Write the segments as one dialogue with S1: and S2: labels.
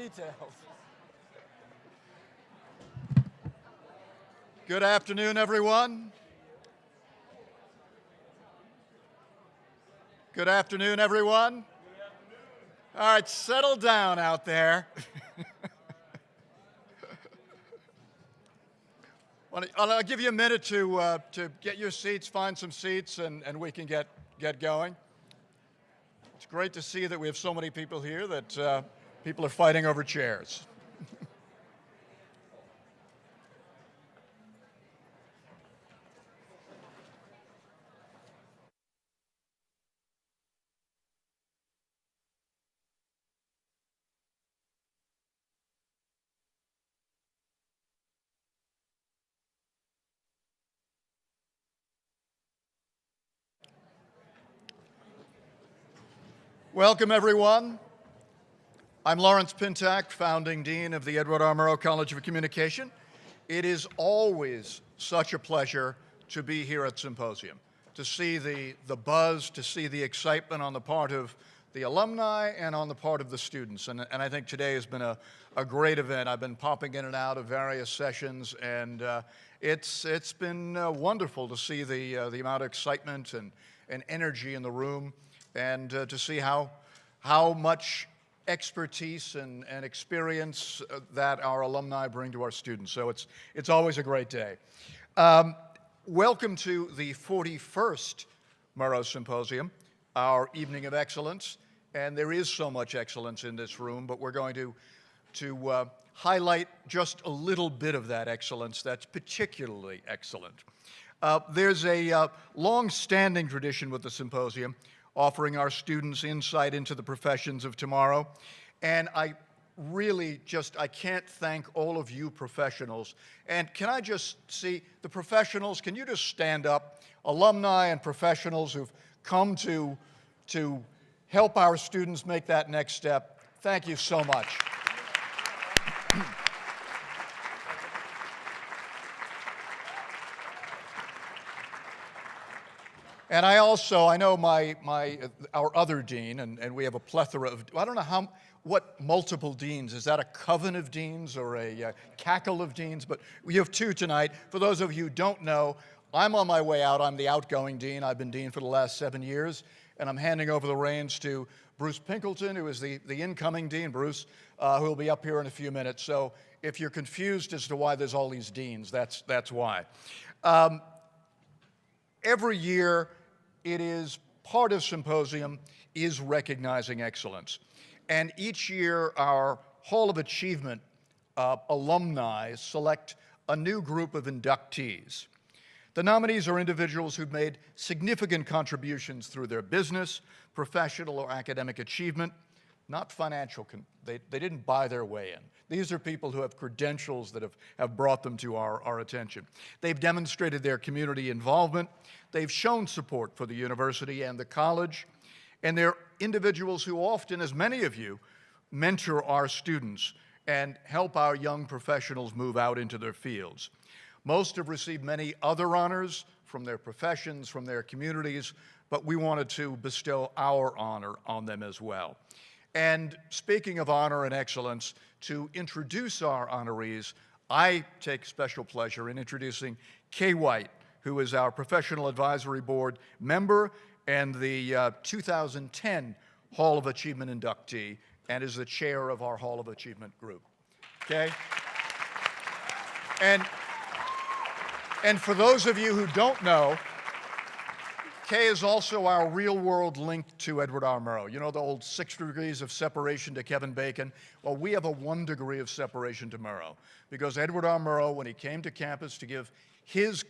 S1: details. Good afternoon, everyone. Good afternoon, everyone. Good afternoon. All right, settle down out there. I'll give you a minute to get your seats, find some seats, and we can get going. It's great to see that we have so many people here that people are fighting over chairs. Welcome, everyone. I'm Lawrence Pintack, founding dean of the Edward R. Murrow College of Communication. It is always such a pleasure to be here at Symposium, to see the buzz, to see the excitement on the part of the alumni and on the part of the students. And I think today has been a great event. I've been popping in and out of various sessions, and it's been wonderful to see the amount of excitement and energy in the room, and to see how much expertise and experience that our alumni bring to our students. So it's always a great day. Welcome to the 41st Murrow Symposium, our evening of excellence. And there is so much excellence in this room, but we're going to highlight just a little bit of that excellence that's particularly excellent. There's a long-standing tradition with the symposium, offering our students insight into the professions of tomorrow. And I can't thank all of you professionals. And can I just see the professionals, can you just stand up? Alumni and professionals who've come to help our students make that next step. Thank you so much. And I know our other dean, and we have a plethora of, I don't know what multiple deans, is that a coven of deans or a cackle of deans? But we have two tonight. For those of you who don't know, I'm on my way out. I'm the outgoing dean. I've been dean for the last 7 years, and I'm handing over the reins to Bruce Pinkleton, who is the incoming dean. Bruce, who will be up here in a few minutes. So if you're confused as to why there's all these deans, that's why. Every year, it is part of Symposium is recognizing excellence. And each year, our Hall of Achievement alumni select a new group of inductees. The nominees are individuals who've made significant contributions through their business, professional, or academic achievement, not financial. They didn't buy their way in. These are people who have credentials that have brought them to our attention. They've demonstrated their community involvement. They've shown support for the university and the college. And they're individuals who often, as many of you, mentor our students and help our young professionals move out into their fields. Most have received many other honors from their professions, from their communities, but we wanted to bestow our honor on them as well. And speaking of honor and excellence, to introduce our honorees, I take special pleasure in introducing Kay White, who is our Professional Advisory Board member and the 2010 Hall of Achievement inductee, and is the chair of our Hall of Achievement group. Okay? And for those of you who don't know, Kay is also our real-world link to Edward R. Murrow. You know the old 6 degrees of separation to Kevin Bacon? Well, we have a 1 degree of separation to Murrow, because Edward R. Murrow, when he came to campus to give his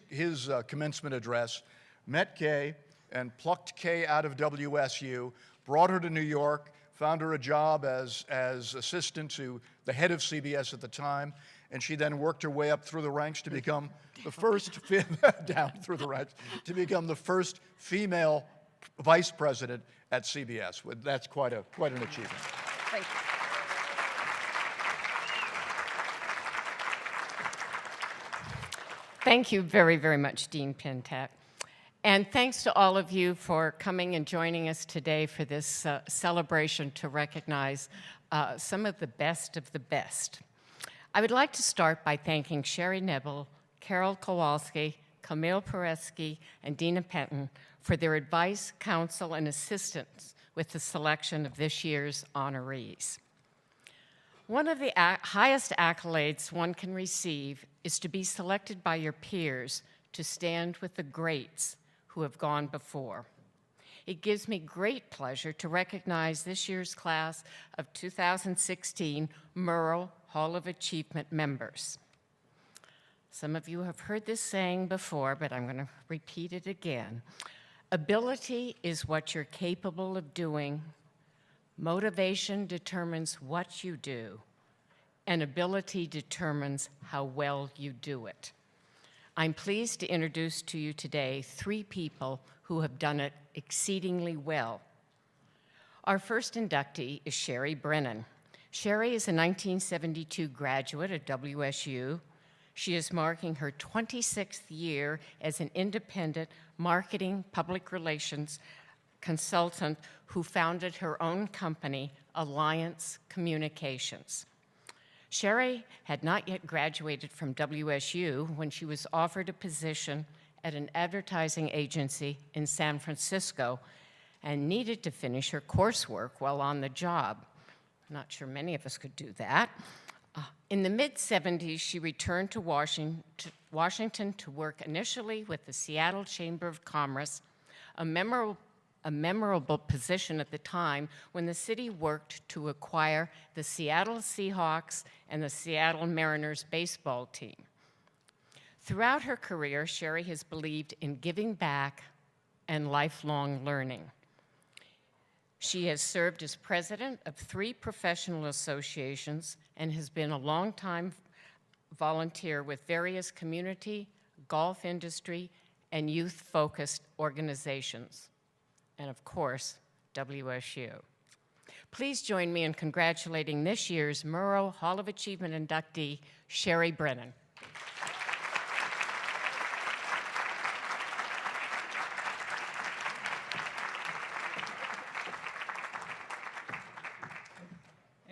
S1: commencement address, met Kay and plucked Kay out of WSU, brought her to New York, found her a job as assistant to the head of CBS at the time, and she then worked her way up through the ranks to become the first, down through the ranks, to become the first female vice president at CBS. That's quite an achievement.
S2: Thank you. Thank you very, very much, Dean Pintack. And thanks to all of you for coming and joining us today for this celebration to recognize some of the best of the best. I would like to start by thanking Sherry Nebel, Carol Kowalski, Camille Pereski, and Dina Penton for their advice, counsel, and assistance with the selection of this year's honorees. One of the highest accolades one can receive is to be selected by your peers to stand with the greats who have gone before. It gives me great pleasure to recognize this year's class of 2016 Murrow Hall of Achievement members. Some of you have heard this saying before, but I'm going to repeat it again. Ability is what you're capable of doing. Motivation determines what you do, and ability determines how well you do it. I'm pleased to introduce to you today 3 people who have done it exceedingly well. Our first inductee is Sherry Brennan. Sherry is a 1972 graduate at WSU. She is marking her 26th year as an independent marketing public relations consultant who founded her own company, Alliance Communications. Sherry had not yet graduated from WSU when she was offered a position at an advertising agency in San Francisco and needed to finish her coursework while on the job. I'm not sure many of us could do that. In the mid-'70s, she returned to Washington to work initially with the Seattle Chamber of Commerce, a memorable position at the time when the city worked to acquire the Seattle Seahawks and the Seattle Mariners baseball team. Throughout her career, Sherry has believed in giving back and lifelong learning. She has served as president of 3 professional associations and has been a longtime volunteer with various community, golf industry, and youth-focused organizations. And of course, WSU. Please join me in congratulating this year's Murrow Hall of Achievement inductee, Sherry Brennan.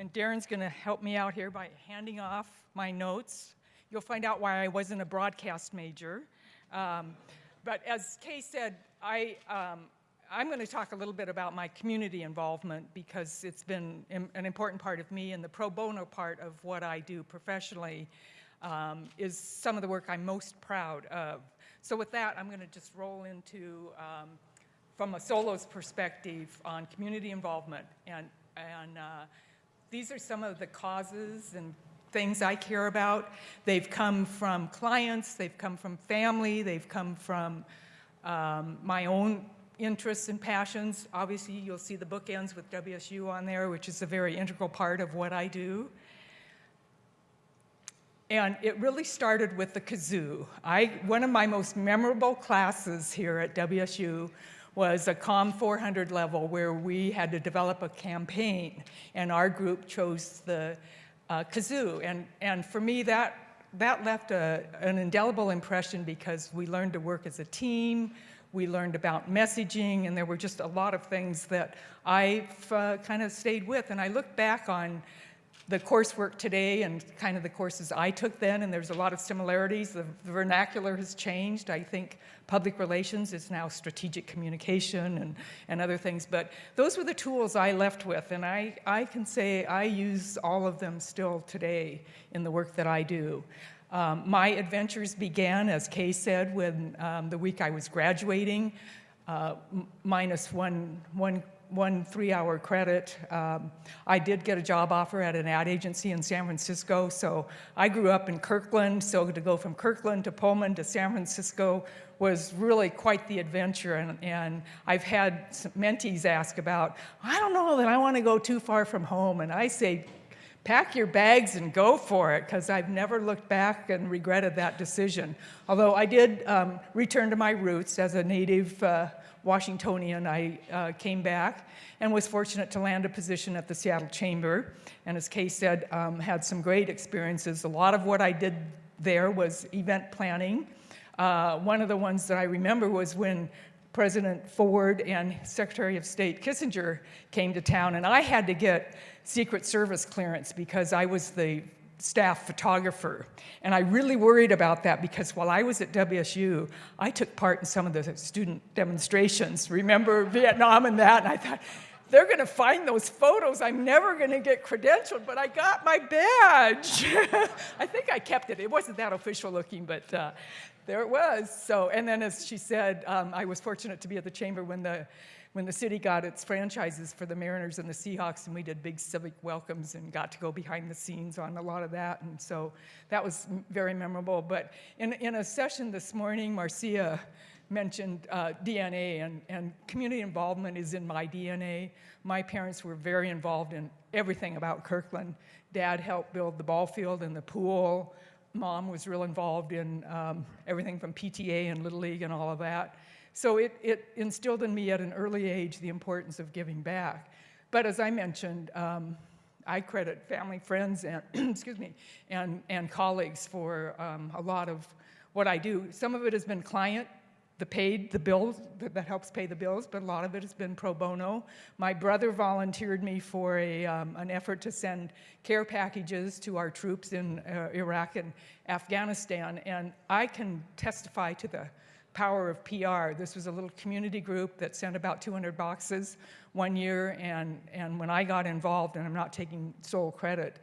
S3: And Darren's going to help me out here by handing off my notes. You'll find out why I wasn't a broadcast major. But as Kay said, I'm going to talk a little bit about my community involvement because it's been an important part of me, and the pro bono part of what I do professionally is some of the work I'm most proud of. So with that, I'm going to just roll into, from a solo's perspective on community involvement. And these are some of the causes and things I care about. They've come from clients, they've come from family, they've come from my own interests and passions. Obviously, you'll see the bookends with WSU on there, which is a very integral part of what I do. And it really started with the kazoo. One of my most memorable classes here at WSU was a COM 400 level where we had to develop a campaign, and our group chose the kazoo. And for me, that left an indelible impression because we learned to work as a team, we learned about messaging, and there were just a lot of things that I've kind of stayed with. And I look back on the coursework today and kind of the courses I took then, and there's a lot of similarities. The vernacular has changed. I think public relations is now strategic communication and other things. But those were the tools I left with, and I can say I use all of them still today in the work that I do. My adventures began, as Kay said, when the week I was graduating, minus one 3-hour credit. I did get a job offer at an ad agency in San Francisco, so I grew up in Kirkland, so to go from Kirkland to Pullman to San Francisco was really quite the adventure, and I've had some mentees ask about, I don't know that I want to go too far from home, and I say, pack your bags and go for it, because I've never looked back and regretted that decision. Although I did return to my roots as a native Washingtonian. I came back and was fortunate to land a position at the Seattle Chamber, and as Kay said, had some great experiences. A lot of what I did there was event planning. One of the ones that I remember was when President Ford and Secretary of State Kissinger came to town, and I had to get Secret Service clearance because I was the staff photographer. And I really worried about that because while I was at WSU, I took part in some of the student demonstrations. Remember Vietnam and that? And I thought, they're going to find those photos. I'm never going to get credentialed, but I got my badge. I think I kept it. It wasn't that official looking, but there it was. So, and then as she said, I was fortunate to be at the chamber when the city got its franchises for the Mariners and the Seahawks, and we did big civic welcomes and got to go behind the scenes on a lot of that. And so that was very memorable. But in a session this morning, Marcia mentioned DNA, and community involvement is in my DNA. My parents were very involved in everything about Kirkland. Dad helped build the ball field and the pool. Mom was real involved in everything from PTA and Little League and all of that. So it instilled in me at an early age the importance of giving back. But as I mentioned, I credit family, friends, and excuse me, and colleagues for a lot of what I do. Some of it has been the bills, that helps pay the bills, but a lot of it has been pro bono. My brother volunteered me for an effort to send care packages to our troops in Iraq and Afghanistan, and I can testify to the power of PR. This was a little community group that sent about 200 boxes one year, and when I got involved, and I'm not taking sole credit,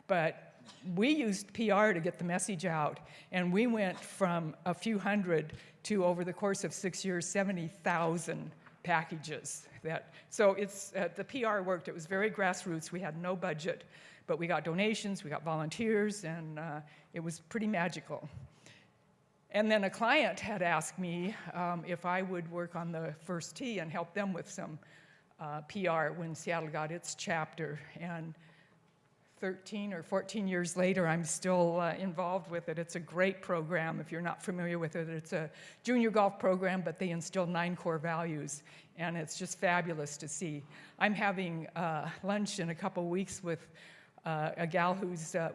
S3: but we used PR to get the message out, and we went from a few hundred to, over the course of 6 years, 70,000 packages. So the PR worked. It was very grassroots. We had no budget, but we got donations, we got volunteers, and it was pretty magical. And then a client had asked me if I would work on the First Tee and help them with some PR when Seattle got its chapter. And 13 or 14 years later, I'm still involved with it. It's a great program. If you're not familiar with it, it's a junior golf program, but they instill 9 core values, and it's just fabulous to see. I'm having lunch in a couple weeks with a gal who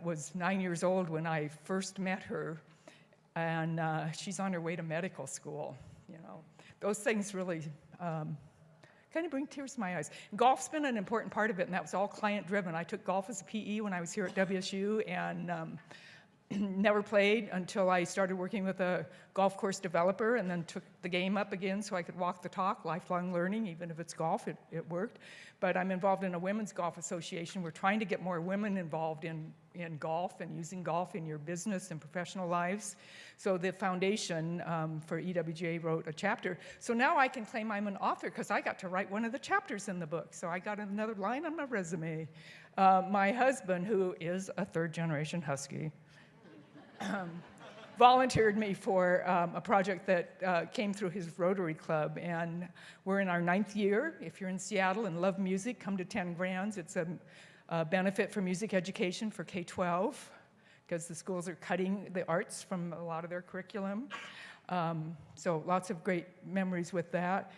S3: was 9 years old when I first met her, and she's on her way to medical school. You know, those things really kind of bring tears to my eyes. Golf's been an important part of it, and that was all client-driven. I took golf as a PE when I was here at WSU, and never played until I started working with a golf course developer, and then took the game up again so I could walk the talk. Lifelong learning, even if it's golf, it worked. But I'm involved in a women's golf association. We're trying to get more women involved in golf and using golf in your business and professional lives. So the foundation for EWGA wrote a chapter. So now I can claim I'm an author because I got to write one of the chapters in the book. So I got another line on my resume. My husband, who is a third-generation Husky, volunteered me for a project that came through his Rotary Club, and we're in our 9th year. If you're in Seattle and love music, come to 10 Grands. It's a benefit for music education for K-12, because the schools are cutting the arts from a lot of their curriculum. So lots of great memories with that.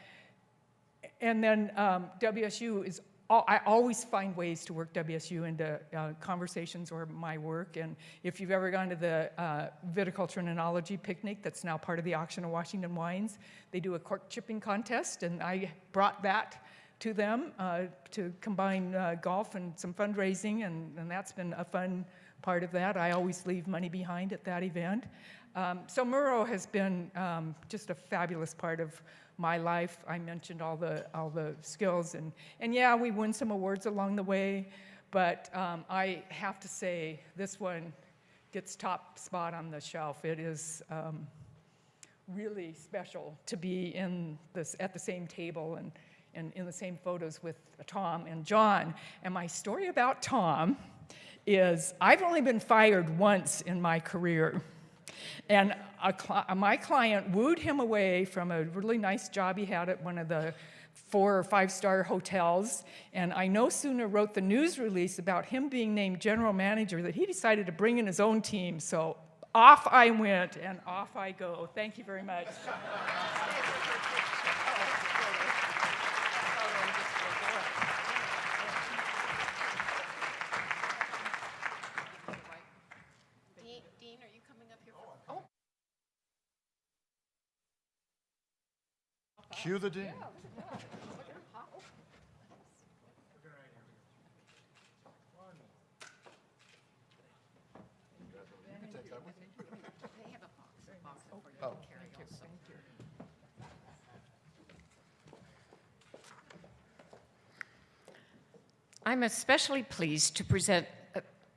S3: And then WSU is I always find ways to work WSU into conversations or my work. And if you've ever gone to the Viticulture and Enology picnic, that's now part of the Auction of Washington Wines, they do a cork chipping contest, and I brought that to them to combine golf and some fundraising, and that's been a fun part of that. I always leave money behind at that event. So Murrow has been just a fabulous part of my life. I mentioned all the skills, and yeah, we win some awards along the way, but I have to say this one gets top spot on the shelf. It is really special to be at the same table and in the same photos with Tom and John. And my story about Tom is I've only been fired once in my career. And my client wooed him away from a really nice job he had at one of the 4 or 5-star hotels. And I no sooner wrote the news release about him being named general manager that he decided to bring in his own team. So off I went, and off I go. Thank you very much.
S2: Dean, are you coming up here?
S1: Cue the dean. Oh.
S2: I'm especially pleased to present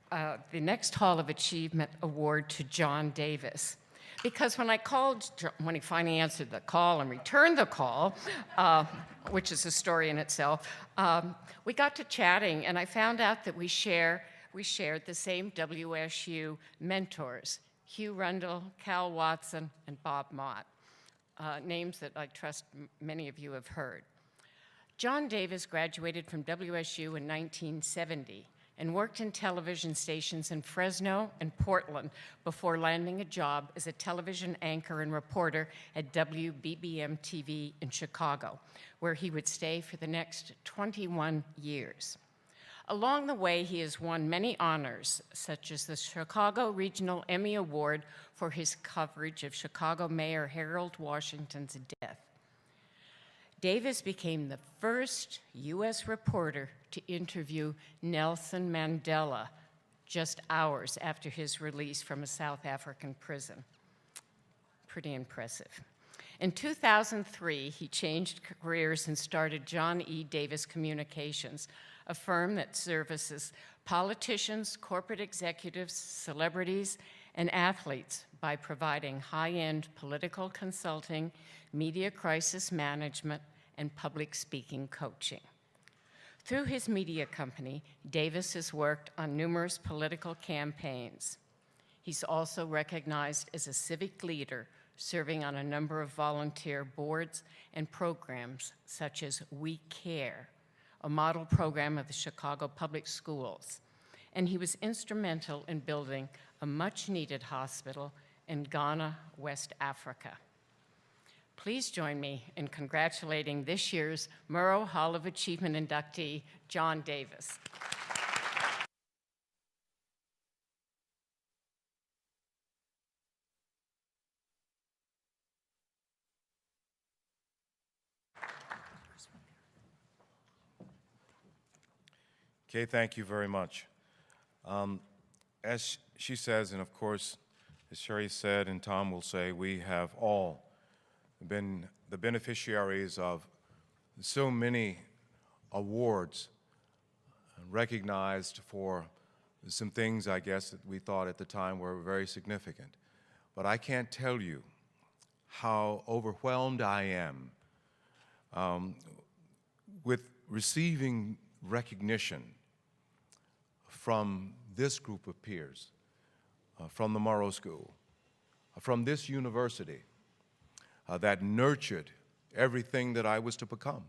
S2: the next Hall of Achievement Award to John Davis. Because when he finally answered the call and returned the call, which is a story in itself, we got to chatting, and I found out that we shared the same WSU mentors, Hugh Rundle, Cal Watson, and Bob Mott, names that I trust many of you have heard. John Davis graduated from WSU in 1970 and worked in television stations in Fresno and Portland before landing a job as a television anchor and reporter at WBBM TV in Chicago, where he would stay for the next 21 years. Along the way, he has won many honors, such as the Chicago Regional Emmy Award for his coverage of Chicago Mayor Harold Washington's death. Davis became the first U.S. reporter to interview Nelson Mandela just hours after his release from a South African prison. Pretty impressive. In 2003, he changed careers and started John E. Davis Communications, a firm that services politicians, corporate executives, celebrities, and athletes by providing high-end political consulting, media crisis management, and public speaking coaching. Through his media company, Davis has worked on numerous political campaigns. He's also recognized as a civic leader, serving on a number of volunteer boards and programs such as We Care, a model program of the Chicago Public Schools. And he was instrumental in building a much-needed hospital in Ghana, West Africa. Please join me in congratulating this year's Murrow Hall of Achievement inductee, John Davis.
S4: Okay, thank you very much. As she says, and of course, as Sherry said and Tom will say, we have all been the beneficiaries of so many awards recognized for some things, I guess, that we thought at the time were very significant. But I can't tell you how overwhelmed I am with receiving recognition from this group of peers, from the Murrow School, from this university that nurtured everything that I was to become.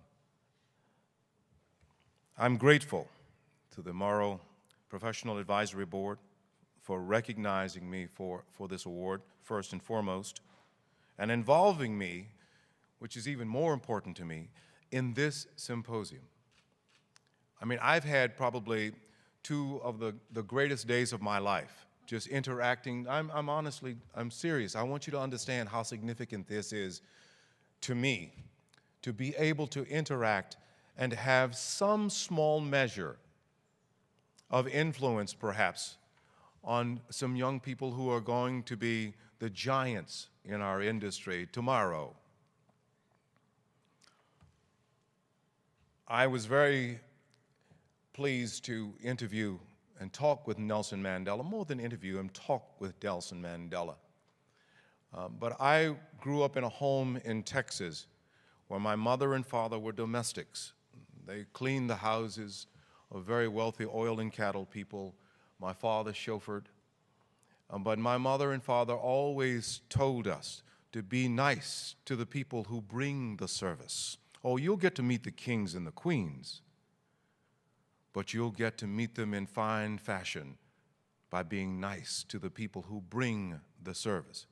S4: I'm grateful to the Murrow Professional Advisory Board for recognizing me for this award, first and foremost, and involving me, which is even more important to me, in this symposium. I mean, I've had probably two of the greatest days of my life, just interacting. I'm serious. I want you to understand how significant this is to me, to be able to interact and have some small measure of influence, perhaps, on some young people who are going to be the giants in our industry tomorrow. I was very pleased to interview and talk with Nelson Mandela, more than interview him, talk with Nelson Mandela. But I grew up in a home in Texas where my mother and father were domestics. They cleaned the houses of very wealthy oil and cattle people. My father chauffeured. But my mother and father always told us to be nice to the people who bring the service. Oh, you'll get to meet the kings and the queens, but you'll get to meet them in fine fashion by being nice to the people who bring the service.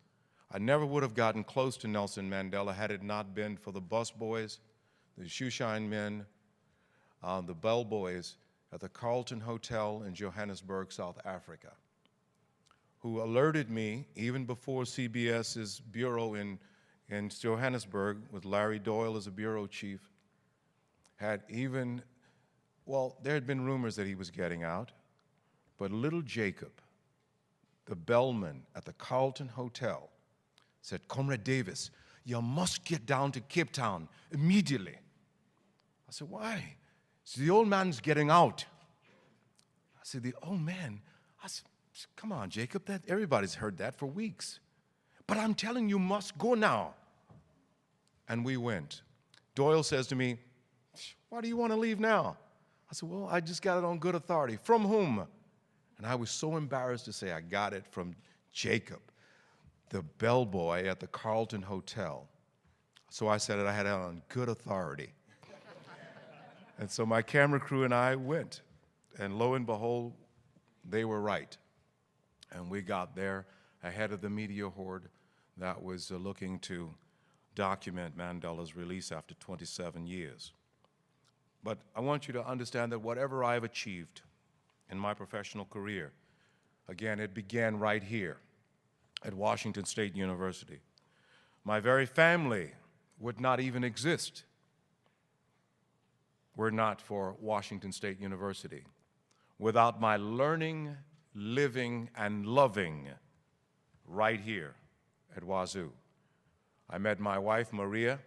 S4: I never would have gotten close to Nelson Mandela had it not been for the busboys, the shoeshine men, the bellboys at the Carlton Hotel in Johannesburg, South Africa, who alerted me, even before CBS's bureau in in Johannesburg with Larry Doyle as a bureau chief had even, well, there had been rumors that he was getting out, but little Jacob, the bellman at the Carlton Hotel, said, "Comrade Davis, you must get down to Cape Town immediately." I said, "Why?" He said, "The old man's getting out." I said, "The old man?" I said, "Come on, Jacob, everybody's heard that for weeks. But I'm telling you, must go now." And we went. Doyle says to me, "Why do you want to leave now?" I said, "Well, I just got it on good authority." "From whom?" And I was so embarrassed to say I got it from Jacob, the bellboy at the Carlton Hotel. So I said I had it on good authority. And so my camera crew and I went, and lo and behold, they were right. And we got there ahead of the media horde that was looking to document Mandela's release after 27 years. But I want you to understand that whatever I've achieved in my professional career, again, it began right here at Washington State University. My very family would not even exist were it not for Washington State University, without my learning, living, and loving right here at Wazoo. I met my wife, Maria,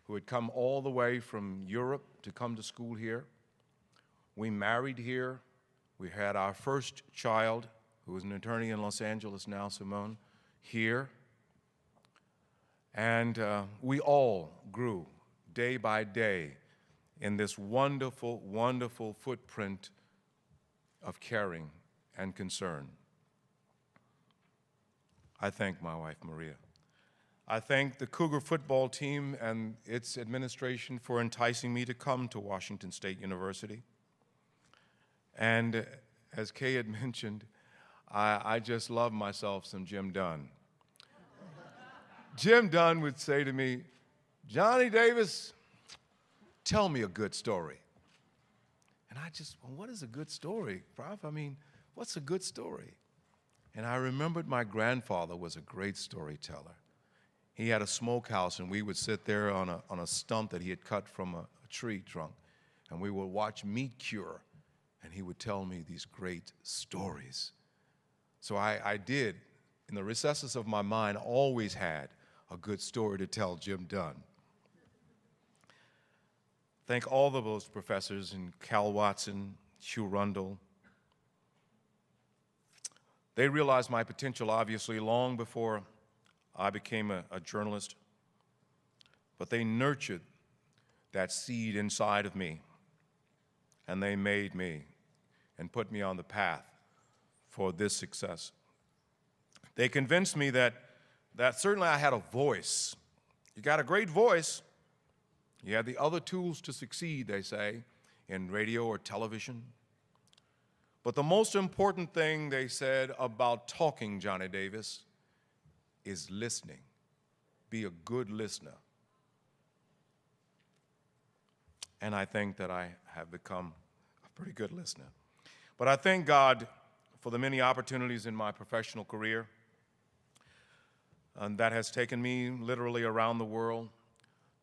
S4: who had come all the way from Europe to come to school here. We married here. We had our first child, who is an attorney in Los Angeles now, Simone, here. And we all grew day by day in this wonderful, wonderful footprint of caring and concern. I thank my wife, Maria. I thank the Cougar football team and its administration for enticing me to come to Washington State University. And as Kay had mentioned, I just love myself some Jim Dunn. Jim Dunn would say to me, "Johnny Davis, tell me a good story." And I just, well, what is a good story, Prof? I mean, what's a good story? And I remembered my grandfather was a great storyteller. He had a smokehouse, and we would sit there on a stump that he had cut from a tree trunk, and we would watch meat cure, and he would tell me these great stories. So I did, in the recesses of my mind, always had a good story to tell Jim Dunn. Thank all of those professors in Cal Watson, Hugh Rundle. They realized my potential, obviously, long before I became a journalist, but they nurtured that seed inside of me, and they made me and put me on the path for this success. They convinced me that certainly I had a voice. You got a great voice. You have the other tools to succeed, they say, in radio or television. But the most important thing they said about talking, Johnny Davis, is listening. Be a good listener. And I think that I have become a pretty good listener. But I thank God for the many opportunities in my professional career, and that has taken me literally around the world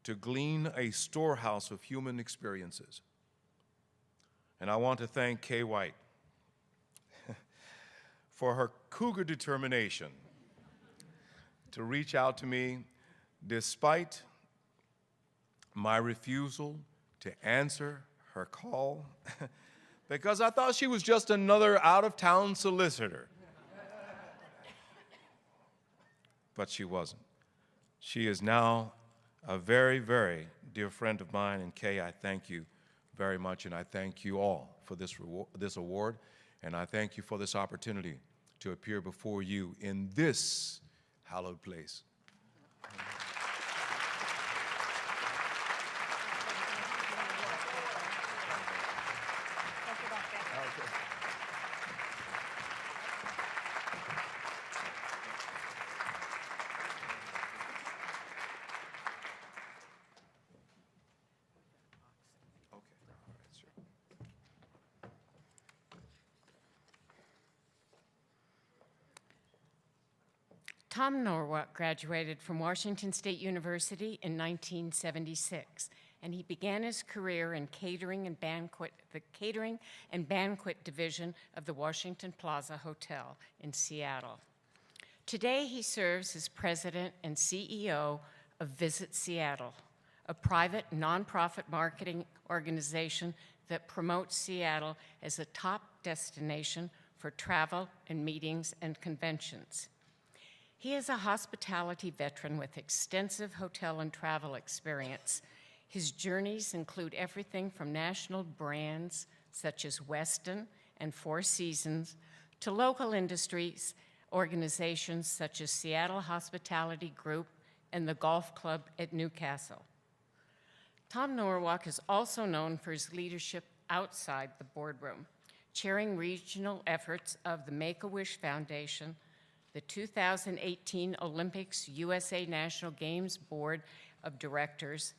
S4: to glean a storehouse of human experiences. And I want to thank Kay White for her cougar determination to reach out to me despite my refusal to answer her call because I thought she was just another out-of-town solicitor. But she wasn't. She is now a very, very dear friend of mine, and Kay, I thank you very much, and I thank you all for this award, and I thank you for this opportunity to appear before you in this hallowed place.
S2: Tom Norwalk graduated from Washington State University in 1976, and he began his career in the catering and banquet division of the Washington Plaza Hotel in Seattle. Today, he serves as president and CEO of Visit Seattle, a private nonprofit marketing organization that promotes Seattle as a top destination for travel and meetings and conventions. He is a hospitality veteran with extensive hotel and travel experience. His journeys include everything from national brands such as Westin and Four Seasons to local industries, organizations such as Seattle Hospitality Group and the Golf Club at Newcastle. Tom Norwalk is also known for his leadership outside the boardroom, chairing regional efforts of the Make-A-Wish Foundation, the 2018 Olympics USA National Games Board of Directors,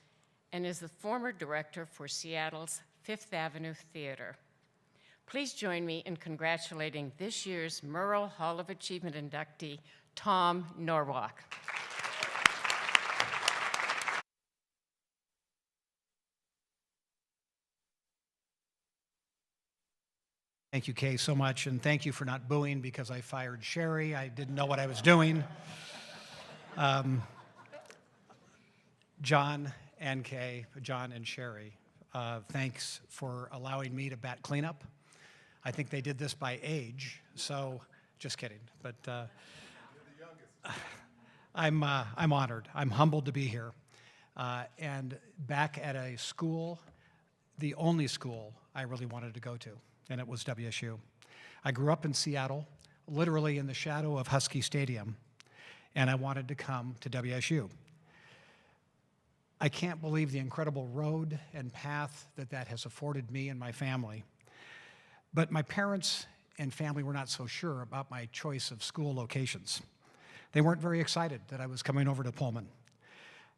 S2: and is the former director for Seattle's Fifth Avenue Theater. Please join me in congratulating this year's Murrow Hall of Achievement inductee, Tom Norwalk.
S5: Thank you, Kay, so much, and thank you for not booing because I fired Sherry. I didn't know what I was doing. John and Kay, John and Sherry, thanks for allowing me to bat cleanup. I think they did this by age, so just kidding. But You're the youngest. I'm honored. I'm humbled to be here, and back at a school, the only school I really wanted to go to, and it was WSU. I grew up in Seattle, literally in the shadow of Husky Stadium, and I wanted to come to WSU. I can't believe the incredible road and path that has afforded me and my family. But my parents and family were not so sure about my choice of school locations. They weren't very excited that I was coming over to Pullman.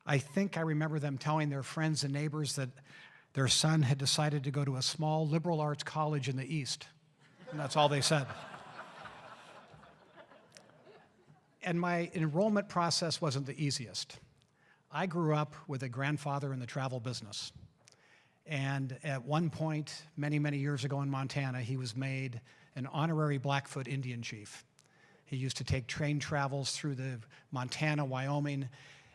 S5: I think I remember them telling their friends and neighbors that their son had decided to go to a small liberal arts college in the East, and that's all they said. And my enrollment process wasn't the easiest. I grew up with a grandfather in the travel business. And at one point, many, many years ago in Montana, he was made an honorary Blackfoot Indian chief. He used to take train travels through the Montana, Wyoming.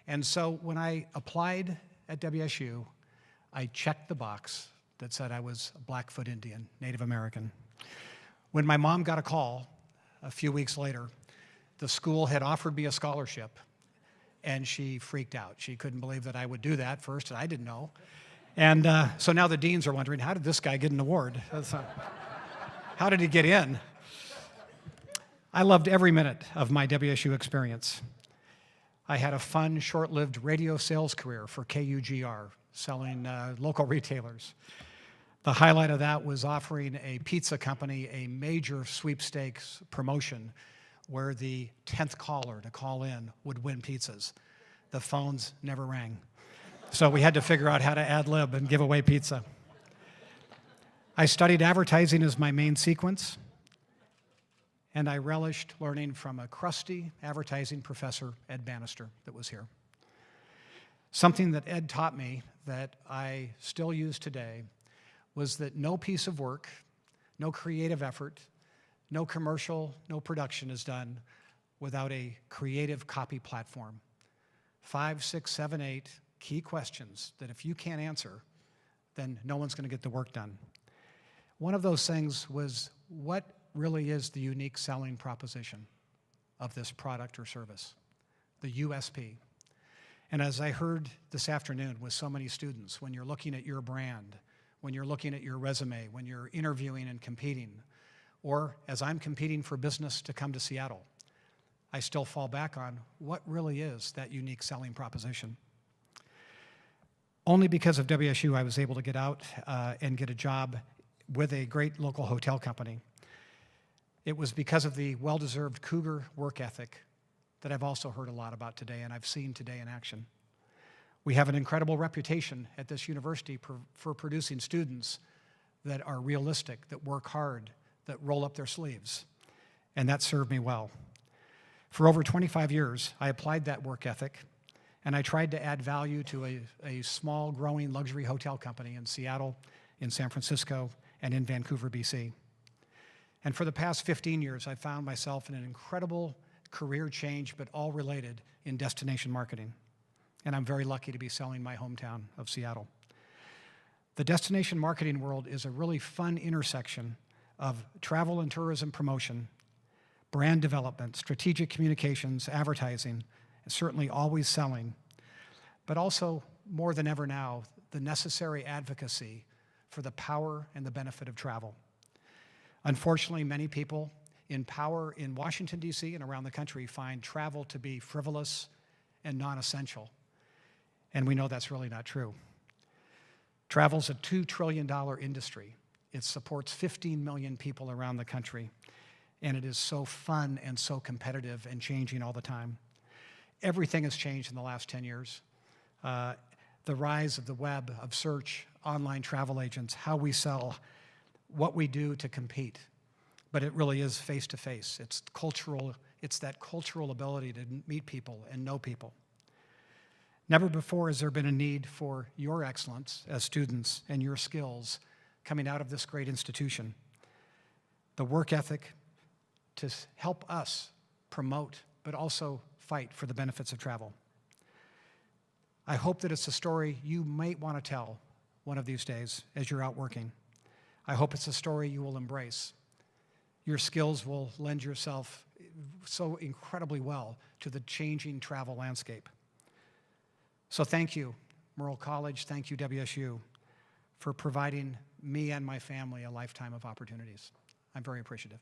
S5: And so when I applied at WSU, I checked the box that said I was a Blackfoot Indian, Native American. When my mom got a call a few weeks later, the school had offered me a scholarship, and she freaked out. She couldn't believe that I would do that first, and I didn't know. And so now the deans are wondering, how did this guy get an award? How did he get in? I loved every minute of my WSU experience. I had a fun, short-lived radio sales career for KUGR, selling local retailers. The highlight of that was offering a pizza company a major sweepstakes promotion where the 10th caller to call in would win pizzas. The phones never rang. So we had to figure out how to ad-lib and give away pizza. I studied advertising as my main sequence, and I relished learning from a crusty advertising professor, Ed Bannister, that was here. Something that Ed taught me that I still use today was that no piece of work, no creative effort, no commercial, no production is done without a creative copy platform. 5, 6, 7, 8 key questions that if you can't answer, then no one's going to get the work done. One of those things was, what really is the unique selling proposition of this product or service? The USP. And as I heard this afternoon with so many students, when you're looking at your brand, when you're looking at your resume, when you're interviewing and competing, or as I'm competing for business to come to Seattle, I still fall back on what really is that unique selling proposition. Only because of WSU, I was able to get out and get a job with a great local hotel company. It was because of the well-deserved Cougar work ethic that I've also heard a lot about today and I've seen today in action. We have an incredible reputation at this university for producing students that are realistic, that work hard, that roll up their sleeves, and that served me well. For over 25 years, I applied that work ethic, and I tried to add value to a small, growing luxury hotel company in Seattle, in San Francisco, and in Vancouver, BC. And for the past 15 years, I found myself in an incredible career change, but all related in destination marketing. And I'm very lucky to be selling my hometown of Seattle. The destination marketing world is a really fun intersection of travel and tourism promotion, brand development, strategic communications, advertising, and certainly always selling, but also, more than ever now, the necessary advocacy for the power and the benefit of travel. Unfortunately, many people in power in Washington, D.C. and around the country find travel to be frivolous and non-essential. And we know that's really not true. Travel's a $2 trillion industry. It supports 15 million people around the country. And it is so fun and so competitive and changing all the time. Everything has changed in the last 10 years. The rise of the web, of search, online travel agents, how we sell, what we do to compete. But it really is face-to-face. It's cultural. It's that cultural ability to meet people and know people. Never before has there been a need for your excellence as students and your skills coming out of this great institution. The work ethic to help us promote, but also fight for the benefits of travel. I hope that it's a story you might want to tell one of these days as you're out working. I hope it's a story you will embrace. Your skills will lend yourself so incredibly well to the changing travel landscape. So thank you, Murrow College, thank you, WSU, for providing me and my family a lifetime of opportunities. I'm very appreciative.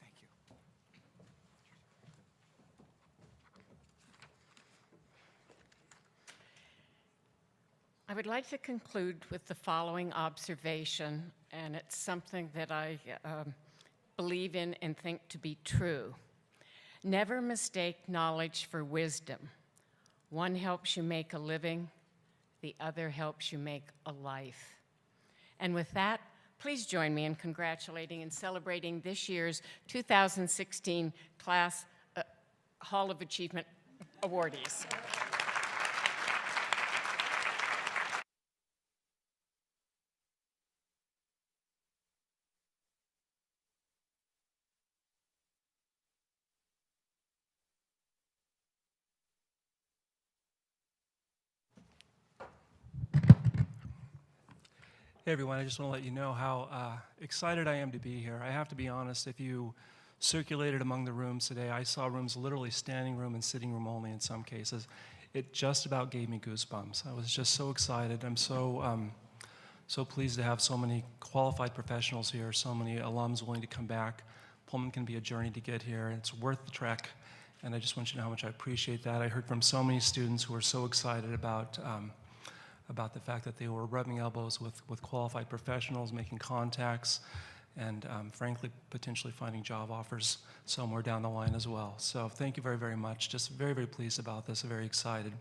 S5: Thank you.
S2: I would like to conclude with the following observation, and it's something that I believe in and think to be true. Never mistake knowledge for wisdom. One helps you make a living, the other helps you make a life. And with that, please join me in congratulating and celebrating this year's 2016 Class Hall of Achievement awardees.
S6: Hey everyone, I just want to let you know how excited I am to be here. I have to be honest, if you circulated among the rooms today, I saw rooms literally standing room and sitting room only in some cases. It just about gave me goosebumps. I was just so excited. I'm so pleased to have so many qualified professionals here, so many alums willing to come back. Pullman can be a journey to get here, and it's worth the trek. And I just want you to know how much I appreciate that. I heard from so many students who were so excited about the fact that they were rubbing elbows with qualified professionals, making contacts, and frankly, potentially finding job offers somewhere down the line as well. So thank you very, very much. Just very, very pleased about this, very excited.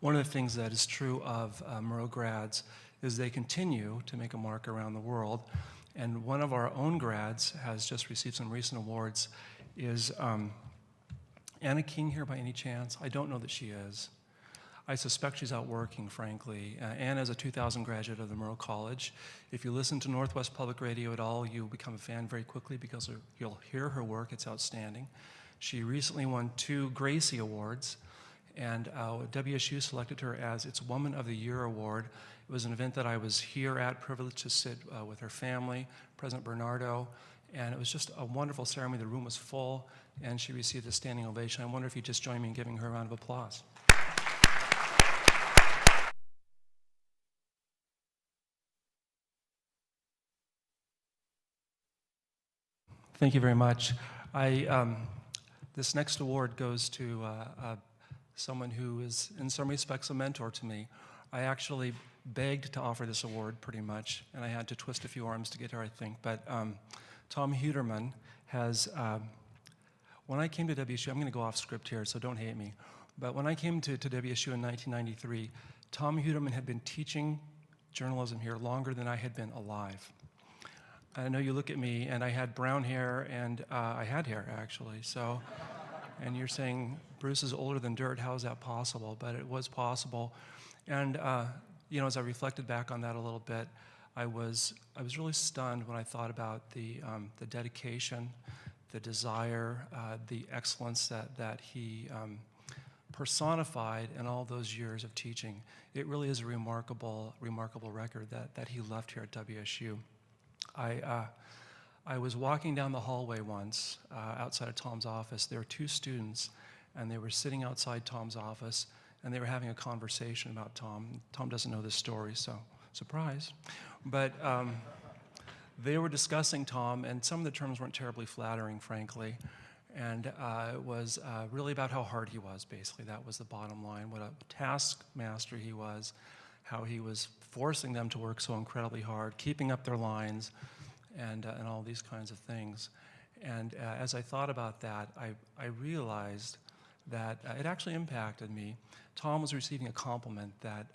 S6: One of the things that is true of Murrow grads is they continue to make a mark around the world. And one of our own grads has just received some recent awards. Is Anna King here by any chance? I don't know that she is. I suspect she's out working, frankly. Anna is a 2000 graduate of the Murrow College. If you listen to Northwest Public Radio at all, you'll become a fan very quickly because you'll hear her work. It's outstanding. She recently won 2 Gracie Awards, and WSU selected her as its Woman of the Year Award. It was an event that I was here at, privileged to sit with her family, President Bernardo, and it was just a wonderful ceremony. The room was full, and she received a standing ovation. I wonder if you'd just join me in giving her a round of applause. Thank you very much. This next award goes to someone who is, in some respects, a mentor to me. I actually begged to offer this award, pretty much, and I had to twist a few arms to get her, I think. But Tom Huderman has, when I came to WSU, I'm going to go off script here, so don't hate me, but when I came to WSU in 1993, Tom Huderman had been teaching journalism here longer than I had been alive. I know you look at me, and I had brown hair, and I had hair, actually, so, and you're saying, Bruce is older than dirt, how is that possible? But it was possible. And, you know, as I reflected back on that a little bit, I was really stunned when I thought about the dedication, the desire, the excellence that he personified in all those years of teaching. It really is a remarkable record that he left here at WSU. I was walking down the hallway once outside of Tom's office. There were two students, and they were sitting outside Tom's office, and they were having a conversation about Tom. Tom doesn't know this story, so surprise. But they were discussing Tom, and some of the terms weren't terribly flattering, frankly. And it was really about how hard he was, basically. That was the bottom line, what a taskmaster he was, how he was forcing them to work so incredibly hard, keeping up their lines, and all these kinds of things. And as I thought about that, I realized that it actually impacted me. Tom was receiving a compliment that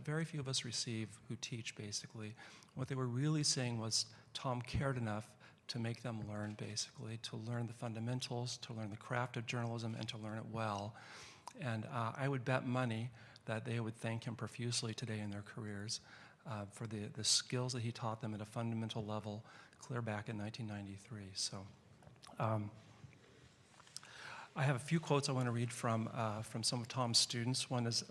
S6: very few of us receive who teach, basically. What they were really saying was Tom cared enough to make them learn, basically, to learn the fundamentals, to learn the craft of journalism, and to learn it well. And I would bet money that they would thank him profusely today in their careers for the skills that he taught them at a fundamental level clear back in 1993. So I have a few quotes I want to read from some of Tom's students. One is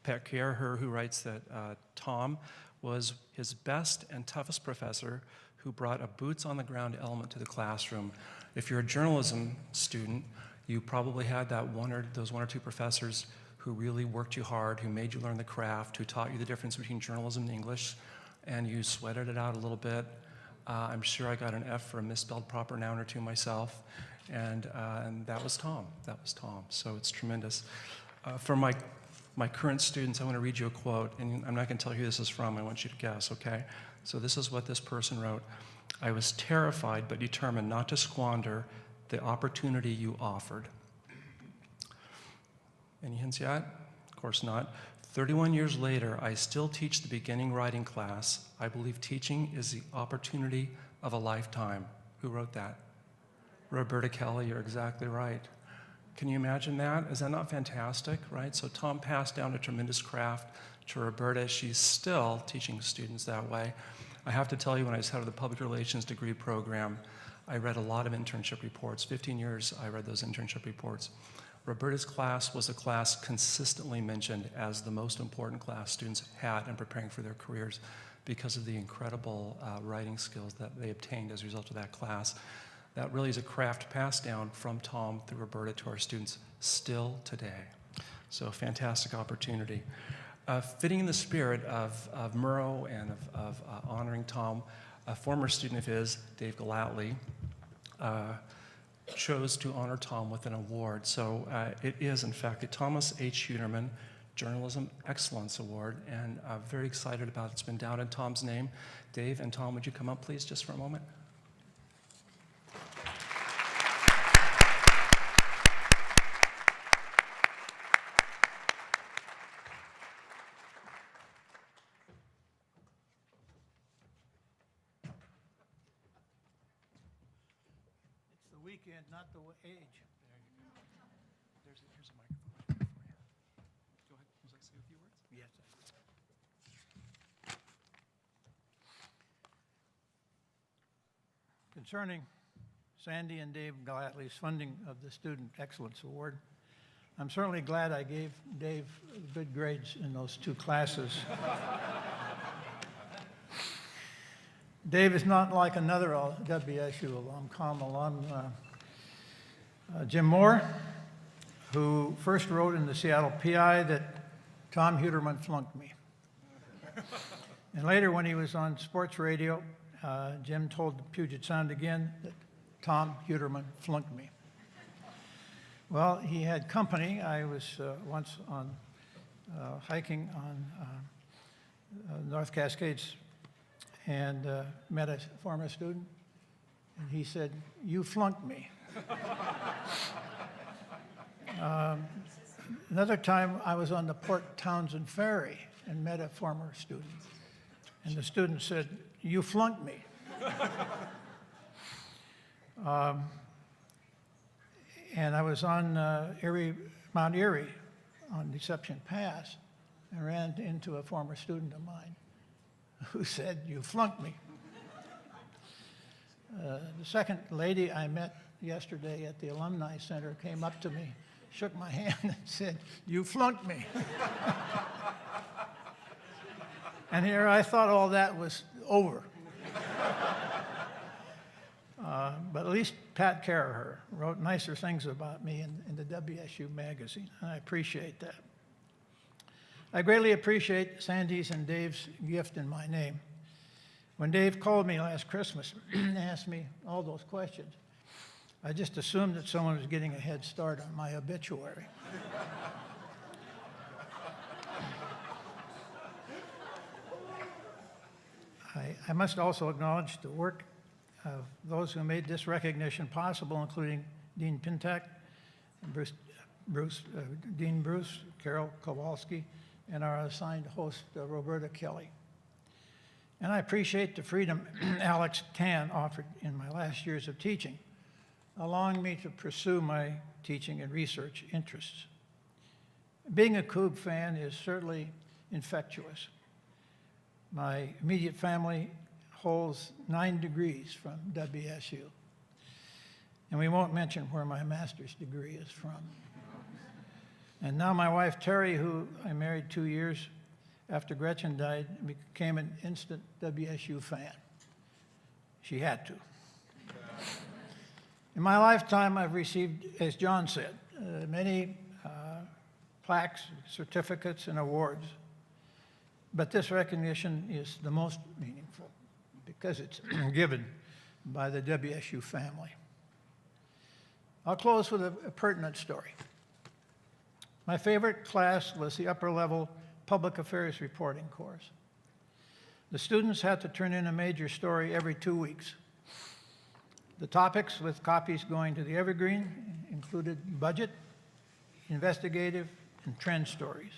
S6: Pat Kierher, who writes that Tom was his best and toughest professor who brought a boots-on-the-ground element to the classroom. If you're a journalism student, you probably had those one or two professors who really worked you hard, who made you learn the craft, who taught you the difference between journalism and English, and you sweated it out a little bit. I'm sure I got an F for a misspelled proper noun or two myself, and that was Tom. That was Tom. So it's tremendous. For my current students, I want to read you a quote, and I'm not going to tell you who this is from. I want you to guess, okay? So this is what this person wrote. I was terrified but determined not to squander the opportunity you offered. Any hints yet? Of course not. 31 years later, I still teach the beginning writing class. I believe teaching is the opportunity of a lifetime. Who wrote that? Roberta Kelly, you're exactly right. Can you imagine that? Is that not fantastic, right? So Tom passed down a tremendous craft to Roberta. She's still teaching students that way. I have to tell you, when I was head of the public relations degree program, I read a lot of internship reports. 15 years I read those internship reports. Roberta's class was a class consistently mentioned as the most important class students had in preparing for their careers because of the incredible writing skills that they obtained as a result of that class. That really is a craft passed down from Tom through Roberta to our students still today. So fantastic opportunity. Fitting in the spirit of Murrow and of honoring Tom, a former student of his, Dave Gallatley, chose to honor Tom with an award. So it is, in fact, the Thomas H. Huderman Journalism Excellence Award, and I'm very excited about it. It's been down in Tom's name. Dave and Tom, would you come up, please, just for a moment?
S7: Weekend, not the age.
S6: There you go. Here's a microphone for you. Go ahead. Would you like to say a few words?
S7: Yes. Concerning Sandy and Dave Gallatley's funding of the Student Excellence Award, I'm certainly glad I gave Dave good grades in those two classes. Dave is not like another WSU alum, Jim Moore, who first wrote in the Seattle PI that Tom Huderman flunked me. And later, when he was on sports radio, Jim told the Puget Sound again that Tom Huderman flunked me. Well, he had company. I was once on hiking on North Cascades and met a former student, And he said, "You flunked me." Another time, I was on the Port Townsend Ferry and met a former student. And the student said, "You flunked me." And I was on Mount Erie on Deception Pass and ran into a former student of mine who said, "You flunked me." The second lady I met yesterday at the Alumni Center came up to me, shook my hand, and said, "You flunked me." And here I thought all that was over. But at least Pat Caraher wrote nicer things about me in the WSU magazine, and I appreciate that. I greatly appreciate Sandy's and Dave's gift in my name. When Dave called me last Christmas and asked me all those questions, I just assumed that someone was getting a head start on my obituary. I must also acknowledge the work of those who made this recognition possible, including Dean Pintack, Dean Bruce, Carol Kowalski, and our assigned host, Roberta Kelly. And I appreciate the freedom Alex Tan offered in my last years of teaching, allowing me to pursue my teaching and research interests. Being a Cougs fan is certainly infectious. My immediate family holds 9 degrees from WSU. And we won't mention where my master's degree is from. And now my wife, Terry, who I married 2 years after Gretchen died, became an instant WSU fan. She had to. In my lifetime, I've received, as John said, many plaques, certificates, and awards. But this recognition is the most meaningful because it's given by the WSU family. I'll close with a pertinent story. My favorite class was the upper-level public affairs reporting course. The students had to turn in a major story every 2 weeks. The topics, with copies going to the Evergreen, included budget, investigative, and trend stories.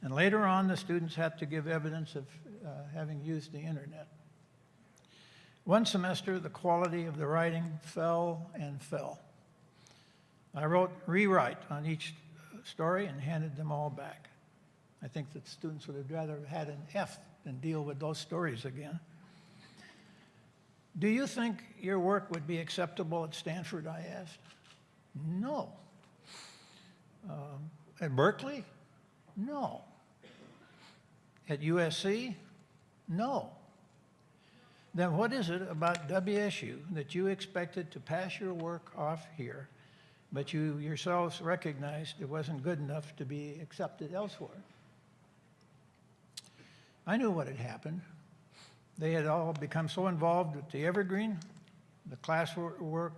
S7: And later on, the students had to give evidence of having used the internet. One semester, the quality of the writing fell and fell. I wrote rewrite on each story and handed them all back. I think that students would have rather had an F than deal with those stories again. Do you think your work would be acceptable at Stanford, I asked. No. At Berkeley? No. At USC? No. Then what is it about WSU that you expected to pass your work off here, but you yourselves recognized it wasn't good enough to be accepted elsewhere? I knew what had happened. They had all become so involved with the Evergreen, the classwork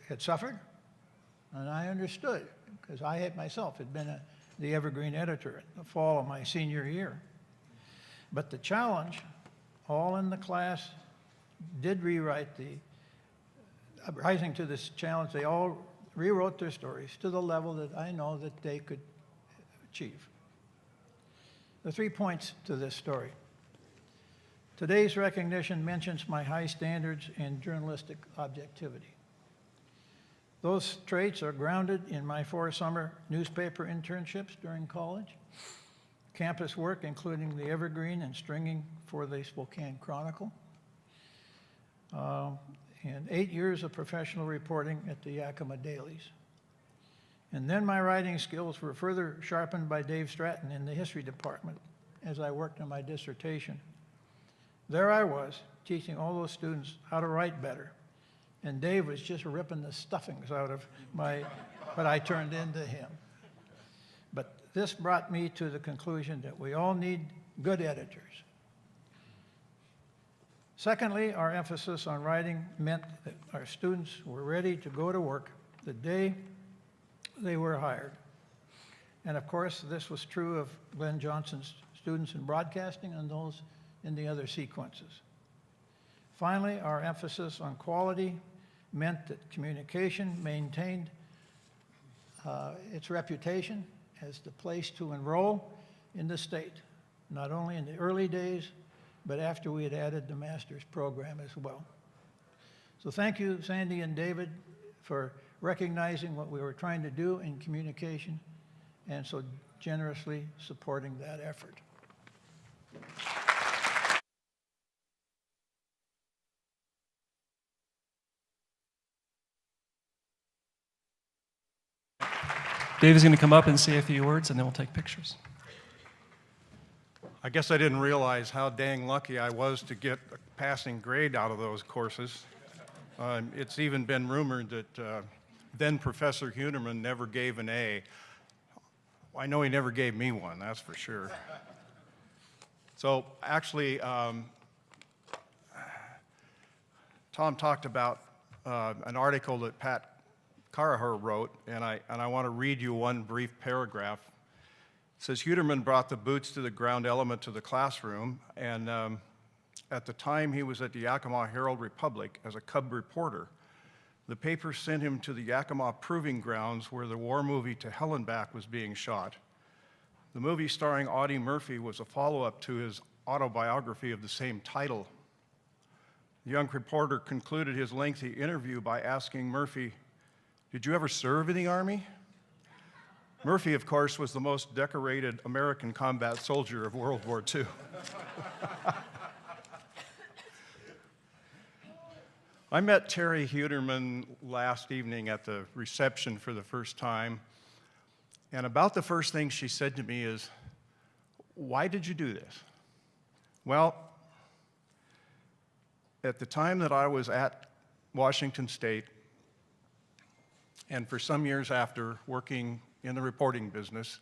S7: had suffered, and I understood, because I had myself had been the Evergreen editor in the fall of my senior year. But the challenge, all in the class did rewrite rising to this challenge, they all rewrote their stories to the level that I know that they could achieve. The 3 points to this story. Today's recognition mentions my high standards and journalistic objectivity. Those traits are grounded in my 4 summer newspaper internships during college, campus work, including the Evergreen and stringing for the Spokane Chronicle, and 8 years of professional reporting at the Yakima Dailies. And then my writing skills were further sharpened by Dave Stratton in the history department as I worked on my dissertation. There I was, teaching all those students how to write better. And Dave was just ripping the stuffings out of what I turned into him. But this brought me to the conclusion that we all need good editors. Secondly, our emphasis on writing meant that our students were ready to go to work the day they were hired. And of course, this was true of Glenn Johnson's students in broadcasting and those in the other sequences. Finally, our emphasis on quality meant that communication maintained its reputation as the place to enroll in the state, not only in the early days, but after we had added the master's program as well. So thank you, Sandy and David, for recognizing what we were trying to do in communication and so generously supporting that effort.
S6: Dave is going to come up and say a few words, and then we'll take pictures.
S8: I guess I didn't realize how dang lucky I was to get a passing grade out of those courses. It's even been rumored that then Professor Hunerman never gave an A. I know he never gave me one, that's for sure. So actually, Tom talked about an article that Pat Carraher wrote, and I want to read you one brief paragraph. It says, Hunerman brought the boots to the ground element to the classroom, and at the time he was at the Yakima Herald-Republic as a cub reporter. The paper sent him to the Yakima Proving Grounds where the war movie To Hell and Back was being shot. The movie starring Audie Murphy was a follow-up to his autobiography of the same title. The young reporter concluded his lengthy interview by asking Murphy, "Did you ever serve in the Army?" Murphy, of course, was the most decorated American combat soldier of World War II. I met Terry Hunerman last evening at the reception for the first time, and about the first thing she said to me is, "Why did you do this?" Well, at the time that I was at Washington State, and for some years after, working in the reporting business,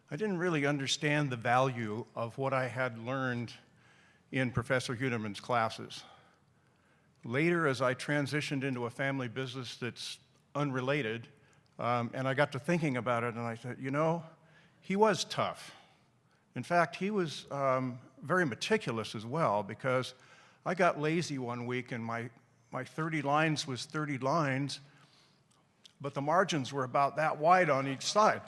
S8: I didn't really understand the value of what I had learned in Professor Hunerman's classes. Later, as I transitioned into a family business that's unrelated, and I got to thinking about it, and I thought, you know, he was tough. In fact, he was very meticulous as well, because I got lazy one week and my 30 lines was 30 lines, but the margins were about that wide on each side.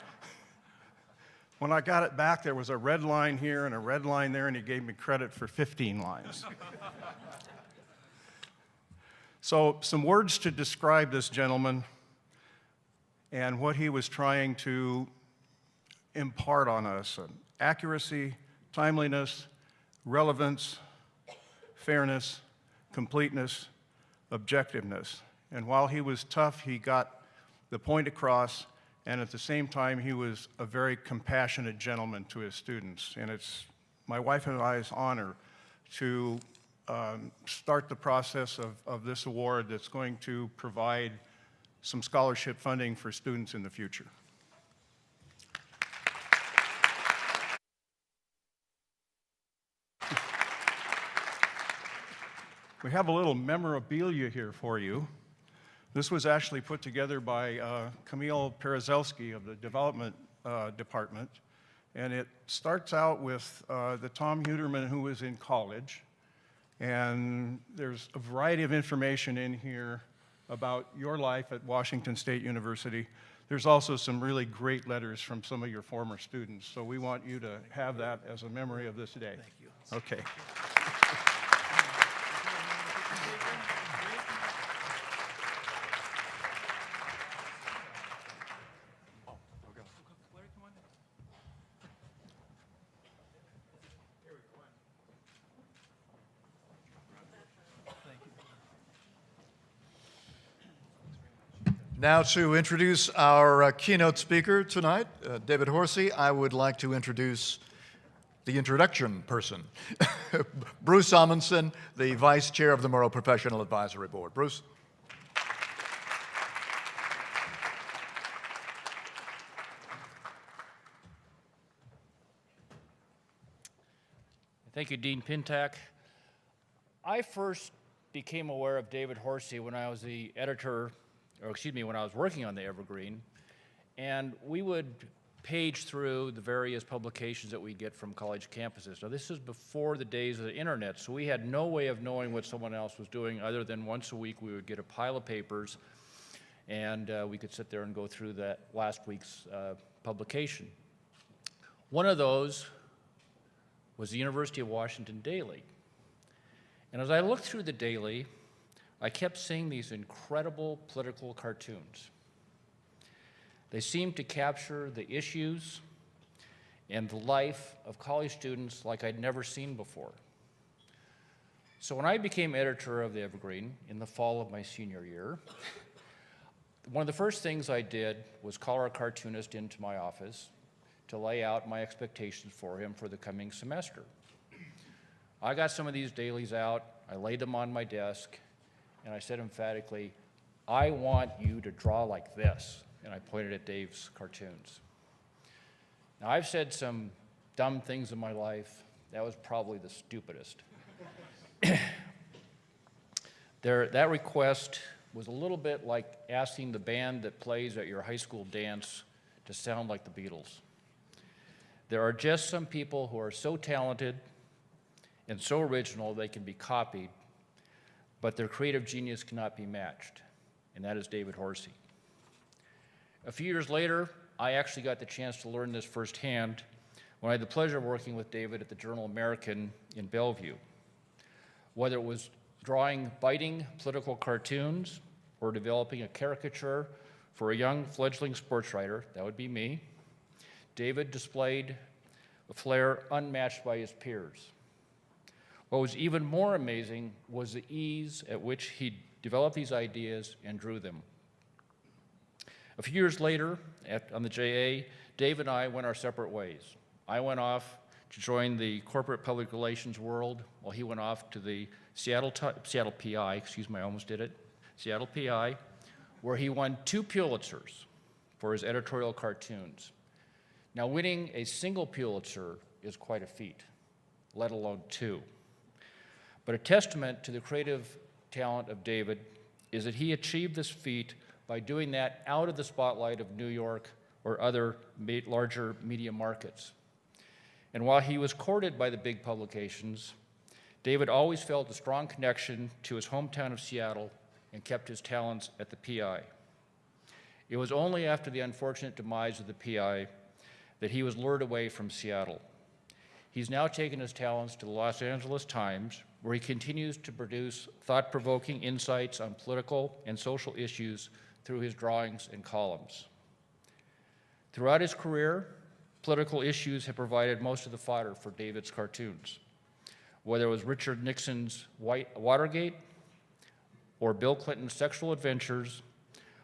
S8: When I got it back, there was a red line here and a red line there, and he gave me credit for 15 lines. So some words to describe this gentleman and what he was trying to impart on us: accuracy, timeliness, relevance, fairness, completeness, objectiveness. And while he was tough, he got the point across, and at the same time, he was a very compassionate gentleman to his students. And it's my wife and I's honor to start the process of this award that's going to provide some scholarship funding for students in the future. We have a little memorabilia here for you. This was actually put together by Camille Perezelski of the Development Department. And it starts out with the Tom Hunerman who was in college. And there's a variety of information in here about your life at Washington State University. There's also some really great letters from some of your former students. So we want you to have that as a memory of this day.
S7: Thank you.
S8: Okay.
S1: Now to introduce our keynote speaker tonight, David Horsey, I would like to introduce the introduction person, Bruce Amundsen, the Vice Chair of the Murrow Professional Advisory Board. Bruce.
S9: Thank you, Dean Pintack. I first became aware of David Horsey when I was the editor, or excuse me, when I was working on the Evergreen, and we would page through the various publications that we get from college campuses. Now, this is before the days of the internet, so we had no way of knowing what someone else was doing other than once a week we would get a pile of papers, and we could sit there and go through that last week's publication. One of those was the University of Washington Daily. And as I looked through the Daily, I kept seeing these incredible political cartoons. They seemed to capture the issues and the life of college students like I'd never seen before. So when I became editor of the Evergreen in the fall of my senior year, one of the first things I did was call our cartoonist into my office to lay out my expectations for him for the coming semester. I got some of these dailies out, I laid them on my desk, and I said emphatically, I want you to draw like this. And I pointed at Dave's cartoons. Now, I've said some dumb things in my life. That was probably the stupidest. That request was a little bit like asking the band that plays at your high school dance to sound like the Beatles. There are just some people who are so talented and so original they can be copied, but their creative genius cannot be matched, and that is David Horsey. A few years later, I actually got the chance to learn this firsthand when I had the pleasure of working with David at the Journal American in Bellevue. Whether it was drawing biting political cartoons or developing a caricature for a young fledgling sports writer, that would be me, David displayed a flair unmatched by his peers. What was even more amazing was the ease at which he developed these ideas and drew them. A few years later, on the JA, Dave and I went our separate ways. I went off to join the corporate public relations world, while he went off to the Seattle PI, excuse me, I almost did it, Seattle PI, where he won 2 Pulitzers for his editorial cartoons. Now, winning a single Pulitzer is quite a feat, let alone 2. But a testament to the creative talent of David is that he achieved this feat by doing that out of the spotlight of New York or other larger media markets. And while he was courted by the big publications, David always felt a strong connection to his hometown of Seattle and kept his talents at the PI. It was only after the unfortunate demise of the PI that he was lured away from Seattle. He's now taken his talents to the Los Angeles Times, where he continues to produce thought-provoking insights on political and social issues through his drawings and columns. Throughout his career, political issues have provided most of the fodder for David's cartoons. Whether it was Richard Nixon's Watergate or Bill Clinton's sexual adventures,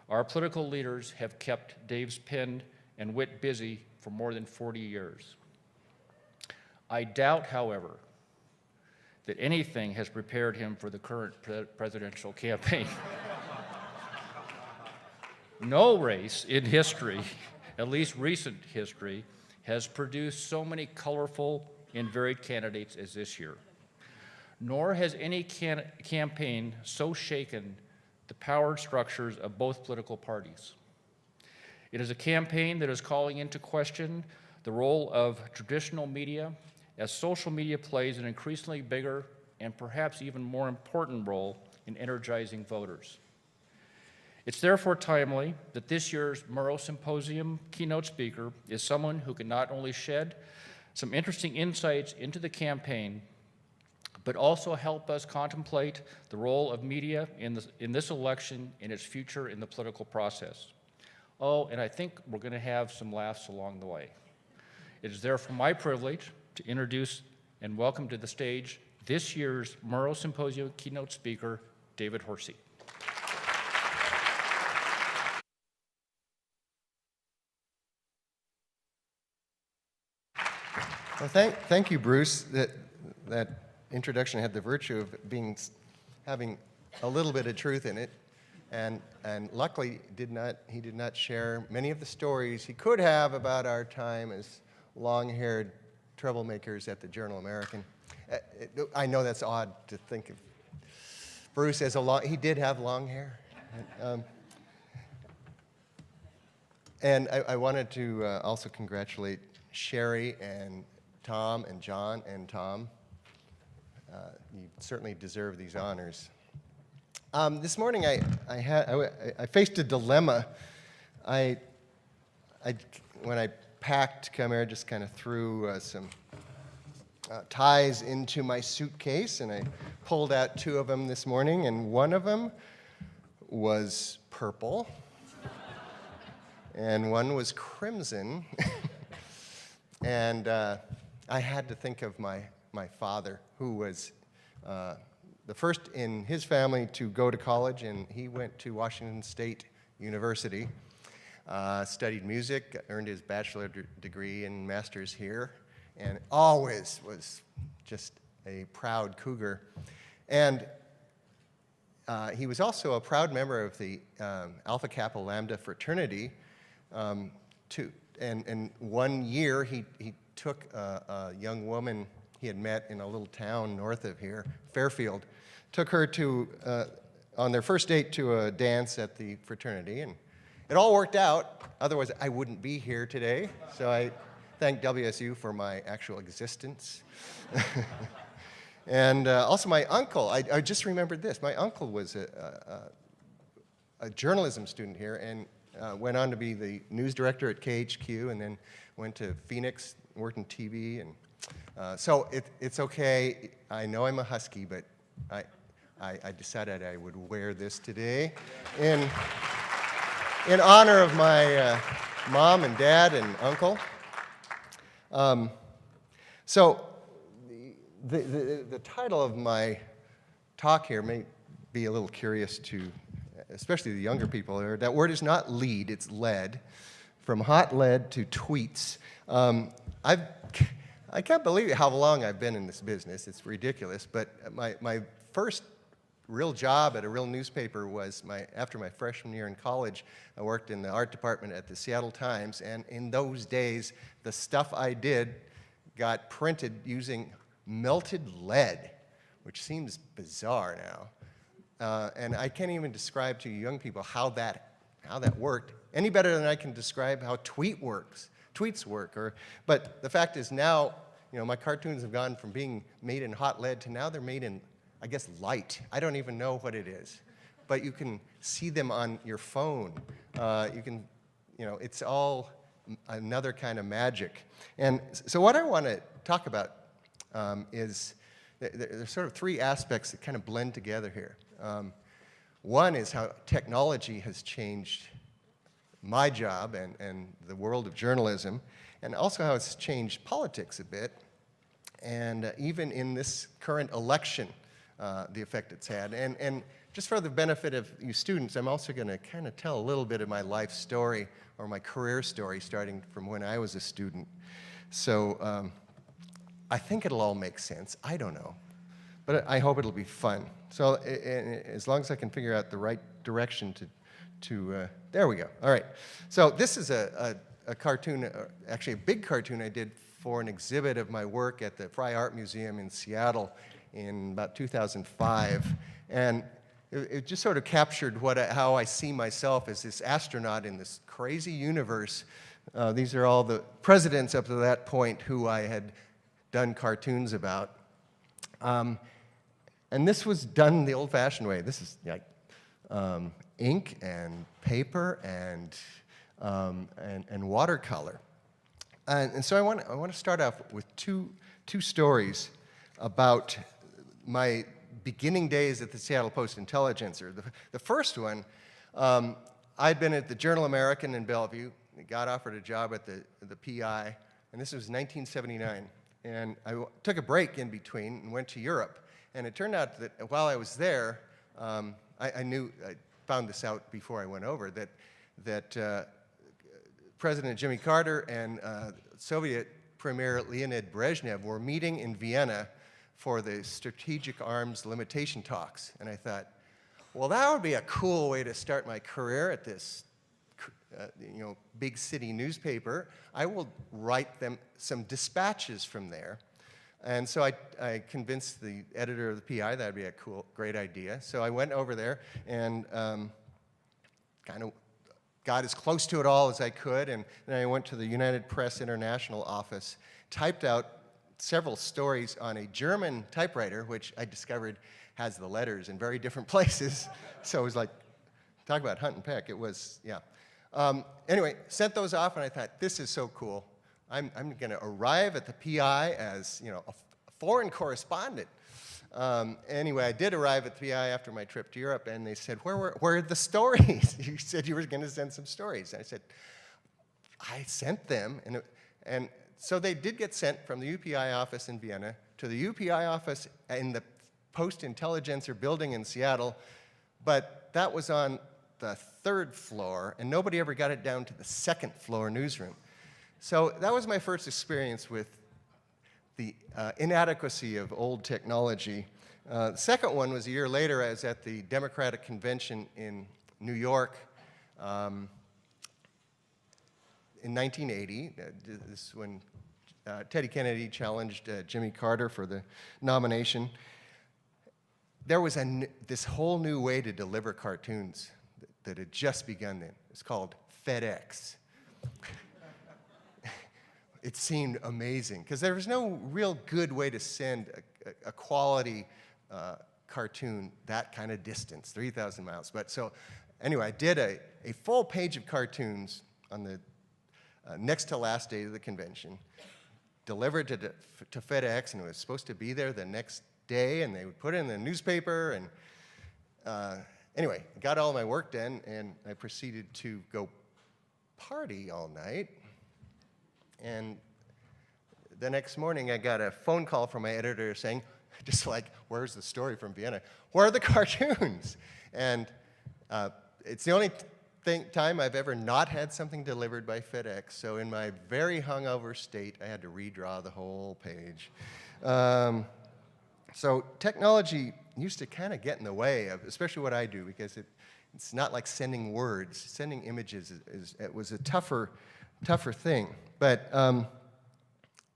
S9: our political leaders have kept Dave's pen and wit busy for more than 40 years. I doubt, however, that anything has prepared him for the current presidential campaign. No race in history, at least recent history, has produced so many colorful and varied candidates as this year. Nor has any campaign so shaken the power structures of both political parties. It is a campaign that is calling into question the role of traditional media, as social media plays an increasingly bigger and perhaps even more important role in energizing voters. It's therefore timely that this year's Murrow Symposium keynote speaker is someone who can not only shed some interesting insights into the campaign, but also help us contemplate the role of media in this election and its future in the political process. Oh, and I think we're going to have some laughs along the way. It is therefore my privilege to introduce and welcome to the stage this year's Murrow Symposium keynote speaker, David Horsey.
S10: Well, thank you, Bruce. That introduction had the virtue of having a little bit of truth in it, and luckily he did not share many of the stories he could have about our time as long-haired troublemakers at the Journal American. I know that's odd to think of Bruce as he did have long hair. And I wanted to also congratulate Sherry and Tom and John and Tom. You certainly deserve these honors. This morning I faced a dilemma. When I packed to come here, I just kind of threw some ties into my suitcase, and I pulled out 2 of them this morning, and one of them was purple, and one was crimson. And I had to think of my father, who was the first in his family to go to college, and he went to Washington State University, studied music, earned his bachelor degree and master's here, and always was just a proud Cougar. And he was also a proud member of the Alpha Kappa Lambda fraternity. And one year he took a young woman he had met in a little town north of here, Fairfield, took her to, on their first date to a dance at the fraternity, and it all worked out. Otherwise, I wouldn't be here today. So I thank WSU for my actual existence. And also my uncle, I just remembered this. My uncle was a journalism student here and went on to be the news director at KHQ, and then went to Phoenix, worked in TV. And so it's okay. I know I'm a Husky, but I decided I would wear this today in honor of my mom and dad and uncle. So the title of my talk here may be a little curious to, especially the younger people here. That word is not lead, it's led. From hot lead to tweets. I can't believe how long I've been in this business. It's ridiculous. But my first real job at a real newspaper was after my freshman year in college. I worked in the art department at the Seattle Times, and in those days, the stuff I did got printed using melted lead, which seems bizarre now. And I can't even describe to you young people how that worked any better than I can describe how tweets work. But the fact is now, my cartoons have gone from being made in hot lead to now they're made in, I guess, light. I don't even know what it is. But you can see them on your phone. It's all another kind of magic. And so what I want to talk about is there's sort of 3 aspects that kind of blend together here. One is how technology has changed my job and the world of journalism, and also how it's changed politics a bit, and even in this current election, the effect it's had. And just for the benefit of you students, I'm also going to kind of tell a little bit of my life story, or my career story, starting from when I was a student. So I think it'll all make sense. I don't know. But I hope it'll be fun. So as long as I can figure out the right direction to there we go. All right. So this is a cartoon, actually a big cartoon I did for an exhibit of my work at the Fry Art Museum in Seattle in about 2005. And it just sort of captured how I see myself as this astronaut in this crazy universe. These are all the presidents up to that point who I had done cartoons about. And this was done the old-fashioned way. This is like ink and paper and watercolor. And so I want to start off with two stories about my beginning days at the Seattle Post-Intelligencer. The first one, I'd been at the Journal American in Bellevue, got offered a job at the PI, and this was 1979. And I took a break in between and went to Europe. And it turned out that while I was there, I found this out before I went over, that President Jimmy Carter and Soviet Premier Leonid Brezhnev were meeting in Vienna for the strategic arms limitation talks. And I thought, well, that would be a cool way to start my career at this big city newspaper. I will write them some dispatches from there. And so I convinced the editor of the PI that would be a great idea. So I went over there and kind of got as close to it all as I could, and then I went to the United Press International office, typed out several stories on a German typewriter, which I discovered has the letters in very different places. So it was like, talk about hunt and peck. It was, yeah. Anyway, sent those off, and I thought, this is so cool. I'm going to arrive at the PI as, you know, a foreign correspondent. Anyway, I did arrive at the PI after my trip to Europe, and they said, where are the stories? You said you were going to send some stories. And I said, I sent them. And so they did get sent from the UPI office in Vienna to the UPI office in the Post-Intelligencer building in Seattle, but that was on the 3rd floor, and nobody ever got it down to the 2nd floor newsroom. So that was my first experience with the inadequacy of old technology. The second one was a year later. I was at the Democratic Convention in New York in 1980. This is when Teddy Kennedy challenged Jimmy Carter for the nomination. There was this whole new way to deliver cartoons that had just begun then. It's called FedEx. It seemed amazing, because there was no real good way to send a quality cartoon that kind of distance, 3,000 miles. But so, anyway, I did a full page of cartoons on the next to last day of the convention, delivered to FedEx, and it was supposed to be there the next day, and they would put it in the newspaper, and anyway, I got all my work done, and I proceeded to go party all night. And the next morning, I got a phone call from my editor saying, just like, where's the story from Vienna? Where are the cartoons? And it's the only time I've ever not had something delivered by FedEx. So in my very hungover state, I had to redraw the whole page. So technology used to kind of get in the way of, especially what I do, because it's not like sending words. Sending images it was a tougher thing. But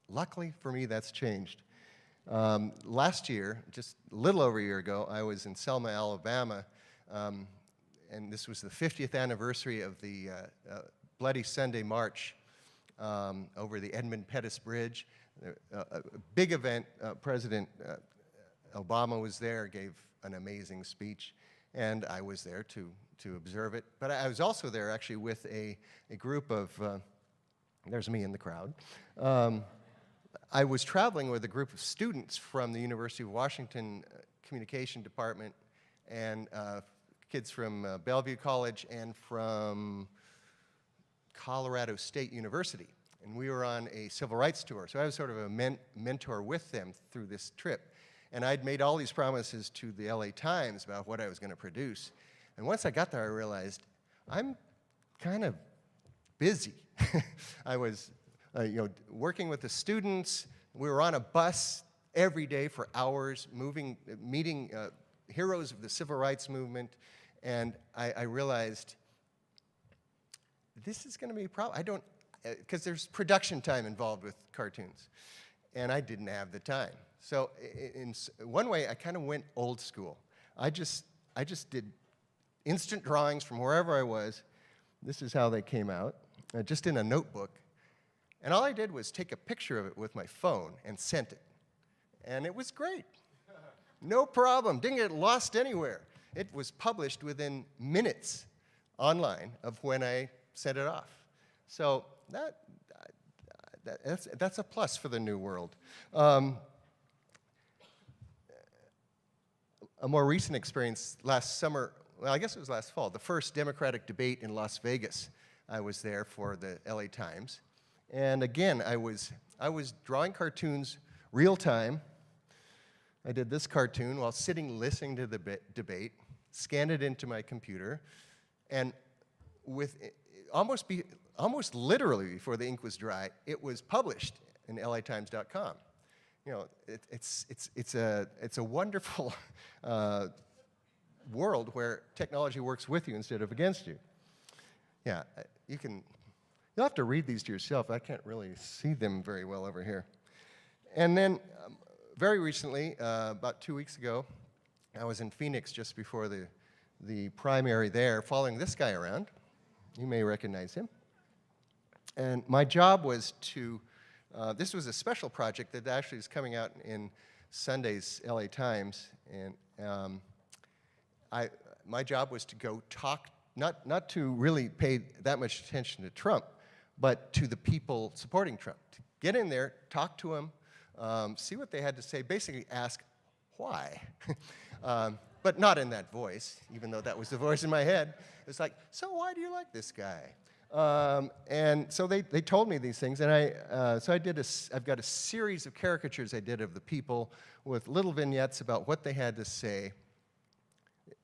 S10: luckily for me, that's changed. Last year, just a little over a year ago, I was in Selma, Alabama, and this was the 50th anniversary of the Bloody Sunday March over the Edmund Pettus Bridge. A big event. President Obama was there, gave an amazing speech, and I was there to observe it. But I was also there actually with a group of, there's me in the crowd. I was traveling with a group of students from the University of Washington Communication Department and kids from Bellevue College and from Colorado State University. And we were on a civil rights tour. So I was sort of a mentor with them through this trip. And I'd made all these promises to the LA Times about what I was going to produce. And once I got there, I realized I'm kind of busy. I was working with the students. We were on a bus every day for hours, meeting heroes of the civil rights movement. And I realized this is going to be a problem. Because there's production time involved with cartoons. And I didn't have the time. So in one way, I kind of went old school. I just did instant drawings from wherever I was. This is how they came out, just in a notebook. And all I did was take a picture of it with my phone and sent it. And it was great. No problem. Didn't get lost anywhere. It was published within minutes online of when I sent it off. So that's a plus for the new world. A more recent experience last summer, well, I guess it was last fall, the first Democratic debate in Las Vegas. I was there for the LA Times. And again, I was drawing cartoons real time. I did this cartoon while sitting listening to the debate, scanned it into my computer, and with almost literally before the ink was dry, it was published in LATimes.com. You know, it's a wonderful world where technology works with you instead of against you. Yeah, you'll have to read these to yourself. I can't really see them very well over here. And then very recently, about 2 weeks ago, I was in Phoenix just before the primary there, following this guy around. You may recognize him. And my job was to, this was a special project that actually is coming out in Sunday's LA Times. And my job was to go talk, not to really pay that much attention to Trump, but to the people supporting Trump. To get in there, talk to them, see what they had to say, basically ask why. But not in that voice, even though that was the voice in my head. It's like, so why do you like this guy? And so they told me these things, and I've got a series of caricatures I did of the people with little vignettes about what they had to say.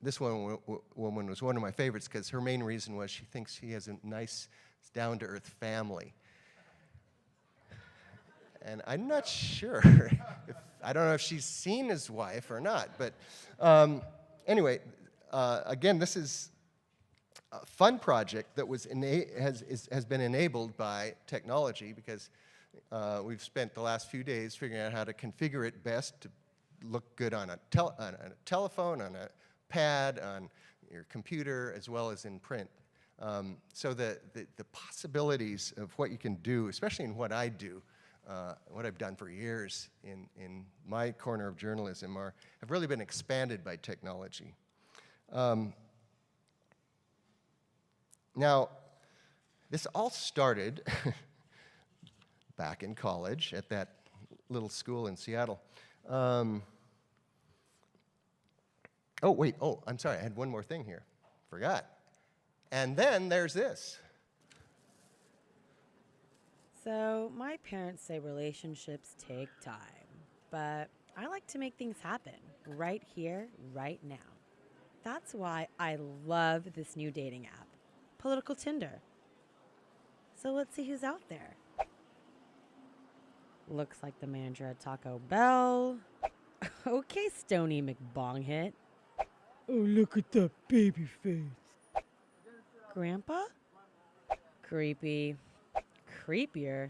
S10: This woman was one of my favorites because her main reason was she thinks he has a nice, down-to-earth family. And I'm not sure. I don't know if she's seen his wife or not. But anyway, again, this is a fun project that has been enabled by technology because we've spent the last few days figuring out how to configure it best to look good on a telephone, on a pad, on your computer, as well as in print. So the possibilities of what you can do, especially in what I do, what I've done for years in my corner of journalism have really been expanded by technology. Now, this all started back in college at that little school in Seattle. I'm sorry, I had one more thing here. Forgot. And then there's this.
S11: So, my parents say relationships take time, but I like to make things happen right here, right now. That's why I love this new dating app, Political Tinder. So let's see who's out there. Looks like the manager at Taco Bell. Okay, Stony McBonghit. Oh, look at that baby face. Grandpa? Creepy. Creepier.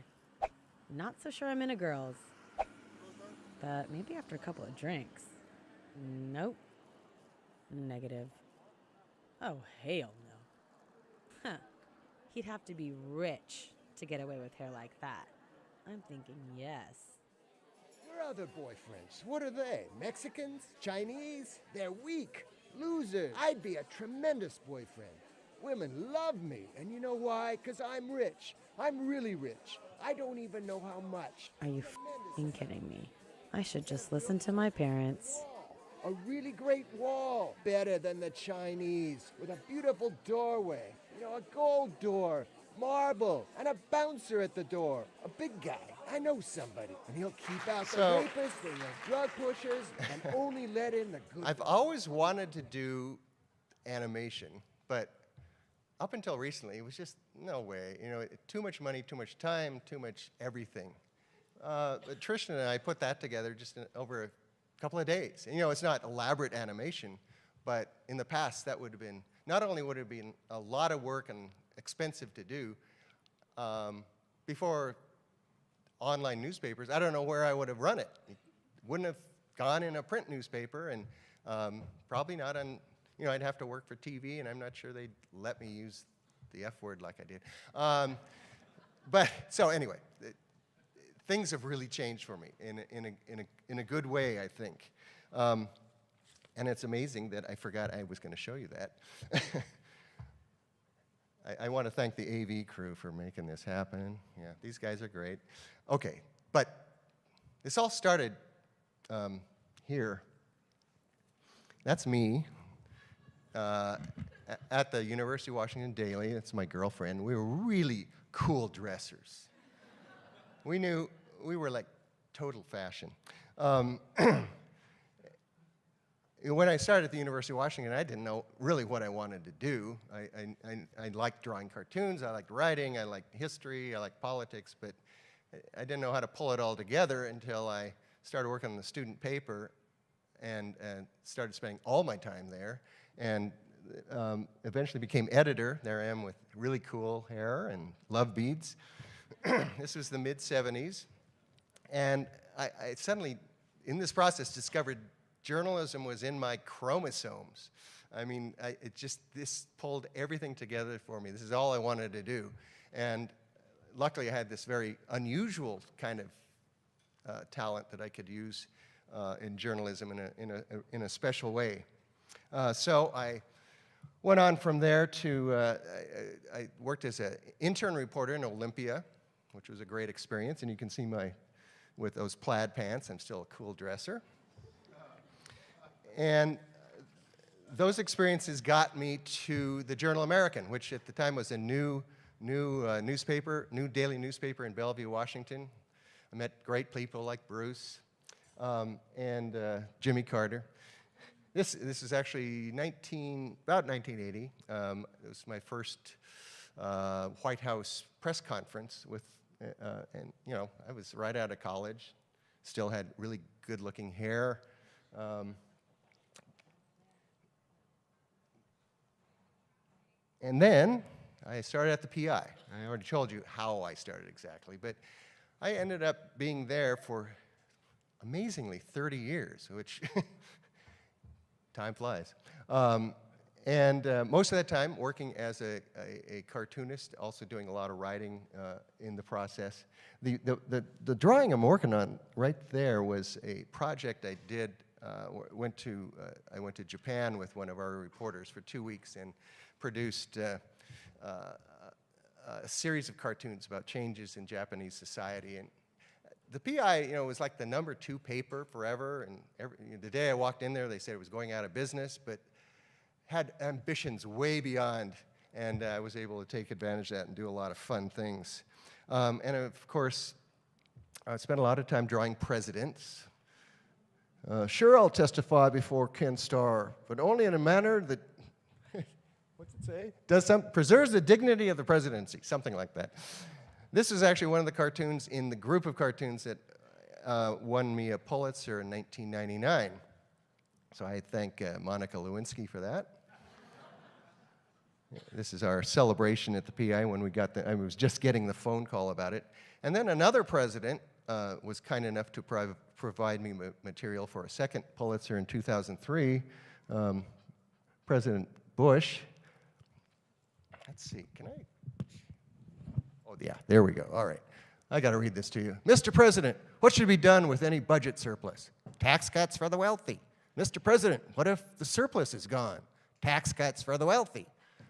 S11: Not so sure I'm into girls. But maybe after a couple of drinks. Nope. Negative. Oh, hell no. Huh. He'd have to be rich to get away with hair like that. I'm thinking yes.
S12: Your other boyfriends, what are they? Mexicans? Chinese? They're weak. Losers. I'd be a tremendous boyfriend. Women love me, and you know why? 'Cause I'm rich. I'm really rich. I don't even know how much.
S11: Are you f***ing kidding me? I should just listen to my parents.
S12: A really great wall. Better than the Chinese. With a beautiful doorway. You know, a gold door. Marble. And a bouncer at the door. A big guy. I know somebody. And he'll keep out the rapists and the drug pushers and only let in the good
S10: I've always wanted to do animation, but up until recently, it was just no way. You know, too much money, too much time, too much everything. But Tristan and I put that together just over a couple of days. And, you know, it's not elaborate animation, but in the past, that would have been, not only would it have been a lot of work and expensive to do, before online newspapers, I don't know where I would have run it. It wouldn't have gone in a print newspaper, and probably not on, you know, I'd have to work for TV, and I'm not sure they'd let me use the F word like I did. But, so anyway, things have really changed for me in a good way, I think. And it's amazing that I forgot I was going to show you that. I want to thank the AV crew for making this happen. Yeah, these guys are great. Okay, but this all started here. That's me at the University of Washington Daily. That's my girlfriend. We were really cool dressers. We knew we were like total fashion. When I started at the University of Washington, I didn't know really what I wanted to do. I liked drawing cartoons, I liked writing, I liked history, I liked politics, but I didn't know how to pull it all together until I started working on the student paper and started spending all my time there, and eventually became editor. There I am with really cool hair and love beads. This was the mid-'70s, and I suddenly, in this process, discovered journalism was in my chromosomes. I mean, this pulled everything together for me. This is all I wanted to do. And luckily I had this very unusual kind of talent that I could use in journalism in a special way. So I went on from there to, I worked as an intern reporter in Olympia, which was a great experience. And you can see with those plaid pants, I'm still a cool dresser. And those experiences got me to the Journal American, which at the time was a new daily newspaper in Bellevue, Washington. I met great people like Bruce and Jimmy Carter. This is actually about 1980. It was my first White House press conference and you know, I was right out of college, still had really good-looking hair. And then I started at the PI. I already told you how I started exactly, but I ended up being there for amazingly 30 years, which time flies. And most of that time working as a cartoonist, also doing a lot of writing in the process. The drawing I'm working on right there was a project I did. I went to Japan with one of our reporters for 2 weeks and produced a series of cartoons about changes in Japanese society. And the PI, you know, was like the #2 paper forever. And the day I walked in there, they said it was going out of business, but had ambitions way beyond. And I was able to take advantage of that and do a lot of fun things. And of course, I spent a lot of time drawing presidents. Sure, I'll testify before Ken Starr, but only in a manner that, what's it say? Preserves the dignity of the presidency, something like that. This is actually one of the cartoons in the group of cartoons that won me a Pulitzer in 1999. So I thank Monica Lewinsky for that. This is our celebration at the PI when we got I was just getting the phone call about it. And then another president was kind enough to provide me material for a second Pulitzer in 2003, President Bush. Let's see, can I? Oh yeah, there we go, all right. I gotta read this to you. Mr. President, what should be done with any budget surplus? Tax cuts for the wealthy. Mr. President, what if the surplus is gone? Tax cuts for the wealthy.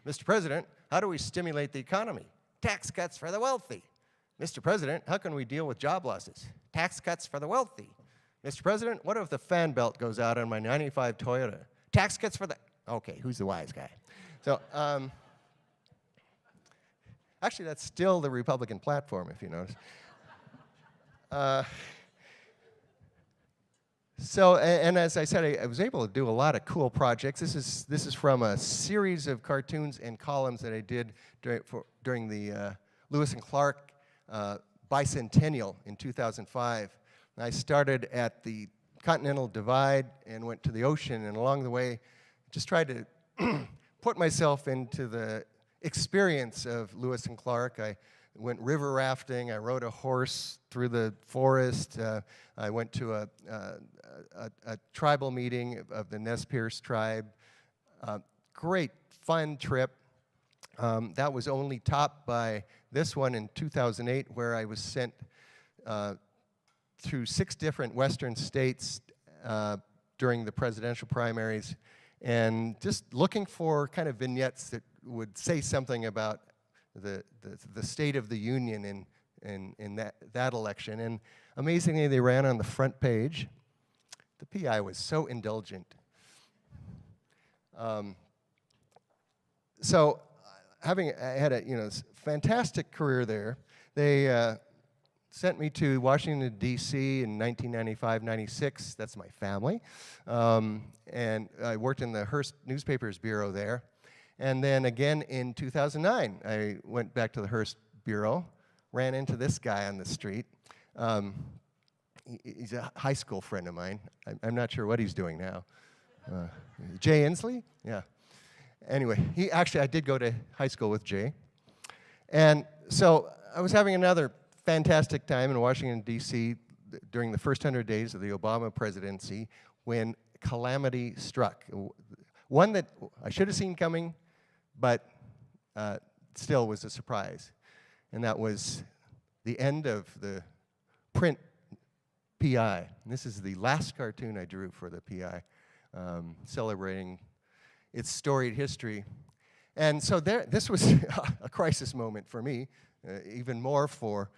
S10: Mr. President, how do we stimulate the economy? Tax cuts for the wealthy. Mr. President, how can we deal with job losses? Tax cuts for the wealthy. Mr. President, what if the fan belt goes out on my 95 Toyota? Tax cuts for the, okay, who's the wise guy? So, actually that's still the Republican platform, if you notice. So, and as I said, I was able to do a lot of cool projects. This is from a series of cartoons and columns that I did during the Lewis and Clark bicentennial in 2005. And I started at the Continental Divide and went to the ocean, and along the way, just tried to put myself into the experience of Lewis and Clark. I went river rafting, I rode a horse through the forest, I went to a tribal meeting of the Nez Perce tribe. Great, fun trip. That was only topped by this one in 2008, where I was sent through 6 different western states during the presidential primaries, and just looking for kind of vignettes that would say something about the state of the union in that election. And amazingly, they ran on the front page. The PI was so indulgent. So, I had a fantastic career there, they sent me to Washington, D.C. in 1995-96. That's my family. And I worked in the Hearst Newspapers Bureau there. And then again in 2009, I went back to the Hearst Bureau, ran into this guy on the street. He's a high school friend of mine. I'm not sure what he's doing now. Jay Inslee? Yeah. Anyway, I did go to high school with Jay. And so I was having another fantastic time in Washington, D.C. during the first 100 days of the Obama presidency when calamity struck. One that I should have seen coming, but still was a surprise. And that was the end of the print PI. And this is the last cartoon I drew for the PI, celebrating its storied history. And so this was a crisis moment for me, even more for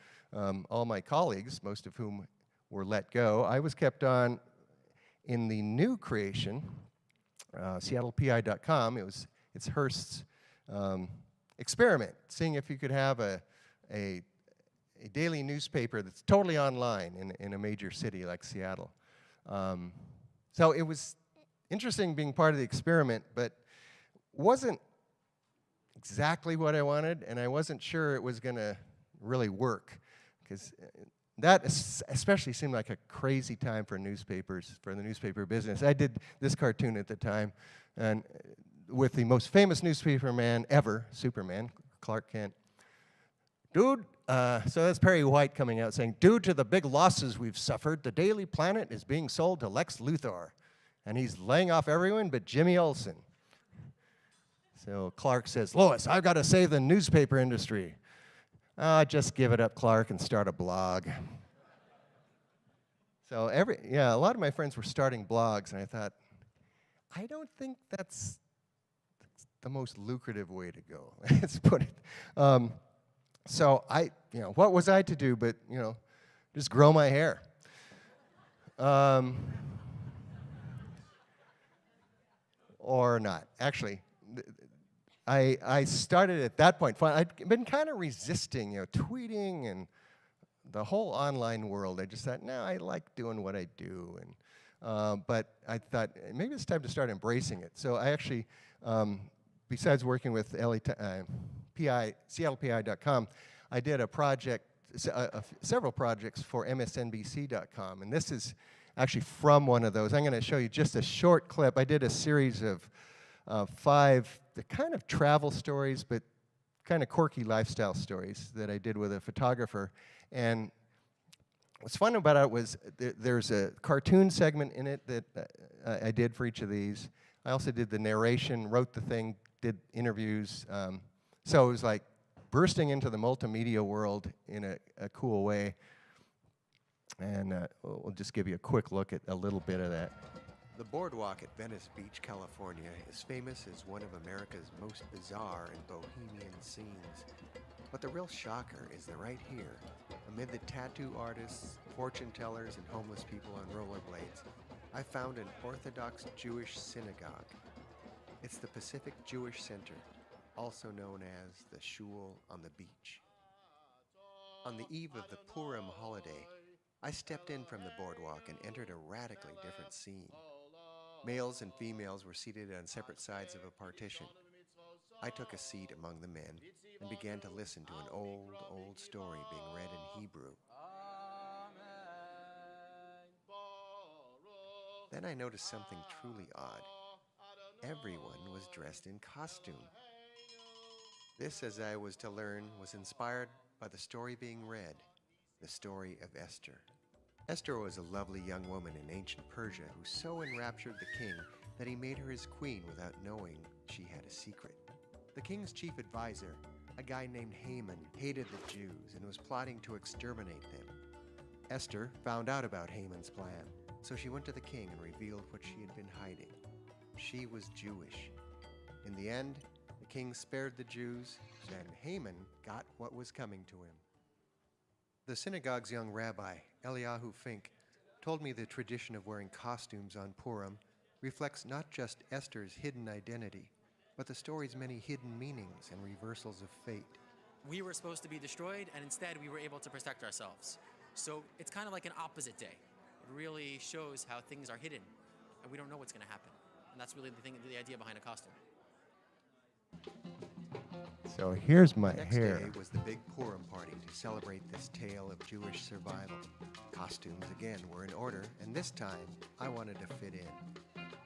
S10: all my colleagues, most of whom were let go. I was kept on in the new creation, seattlepi.com. It's Hearst's experiment, seeing if you could have a daily newspaper that's totally online in a major city like Seattle. So it was interesting being part of the experiment, but wasn't exactly what I wanted, and I wasn't sure it was going to really work, because that especially seemed like a crazy time for newspapers, for the newspaper business. I did this cartoon at the time, and with the most famous newspaper man ever, Superman, Clark Kent. So that's Perry White coming out saying, "Due to the big losses we've suffered, the Daily Planet is being sold to Lex Luthor, and he's laying off everyone but Jimmy Olsen." So Clark says, "Lois, I've got to save the newspaper industry." Just give it up, Clark, and start a blog. So a lot of my friends were starting blogs, and I thought, I don't think that's the most lucrative way to go. Let's put it. So what was I to do but, just grow my hair? Or not. Actually, I started at that point. I'd been kind of resisting, tweeting and the whole online world. I just thought, no, I like doing what I do. But I thought, maybe it's time to start embracing it. So I actually, besides working with seattlepi.com, I did a project, several projects for msnbc.com. And this is actually from one of those. I'm going to show you just a short clip. I did a series of 5 kind of travel stories, but kind of quirky lifestyle stories that I did with a photographer. And what's fun about it was there's a cartoon segment in it that I did for each of these. I also did the narration, wrote the thing, did interviews. So it was like bursting into the multimedia world in a cool way. And we'll just give you a quick look at a little bit of that.
S13: The boardwalk at Venice Beach, California is famous as one of America's most bizarre and bohemian scenes. But the real shocker is that right here, amid the tattoo artists, fortune tellers, and homeless people on rollerblades, I found an Orthodox Jewish synagogue. It's the Pacific Jewish Center, also known as the Shul on the Beach. On the eve of the Purim holiday, I stepped in from the boardwalk and entered a radically different scene. Males and females were seated on separate sides of a partition. I took a seat among the men and began to listen to an old story being read in Hebrew. Then I noticed something truly odd. Everyone was dressed in costume. This, as I was to learn, was inspired by the story being read, the story of Esther. Esther was a lovely young woman in ancient Persia who so enraptured the king that he made her his queen without knowing she had a secret. The king's chief advisor, a guy named Haman, hated the Jews and was plotting to exterminate them. Esther found out about Haman's plan, so she went to the king and revealed what she had been hiding. She was Jewish. In the end, the king spared the Jews, and Haman got what was coming to him. The synagogue's young rabbi, Eliyahu Fink, told me the tradition of wearing costumes on Purim reflects not just Esther's hidden identity, but the story's many hidden meanings and reversals of fate.
S14: We were supposed to be destroyed, and instead we were able to protect ourselves. So it's kind of like an opposite day. It really shows how things are hidden, and we don't know what's going to happen. And that's really the idea behind a costume.
S10: So here's my
S13: Next
S10: hair.
S13: day was the big Purim party to celebrate this tale of Jewish survival. Costumes again were in order, and this time I wanted to fit in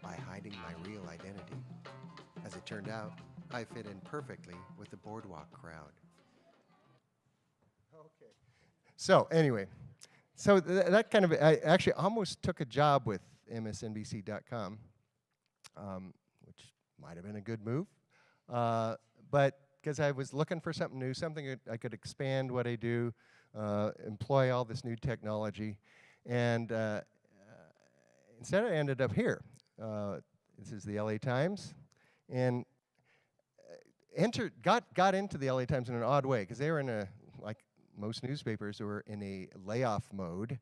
S13: by hiding my real identity. As it turned out, I fit in perfectly with the boardwalk crowd.
S10: Okay. So anyway, that kind of, I actually almost took a job with MSNBC.com, which Might have been a good move. But because I was looking for something new, something that I could expand what I do, employ all this new technology. And instead I ended up here. This is the LA Times. And got into the LA Times in an odd way, because they were in a, like most newspapers, they were in a layoff mode.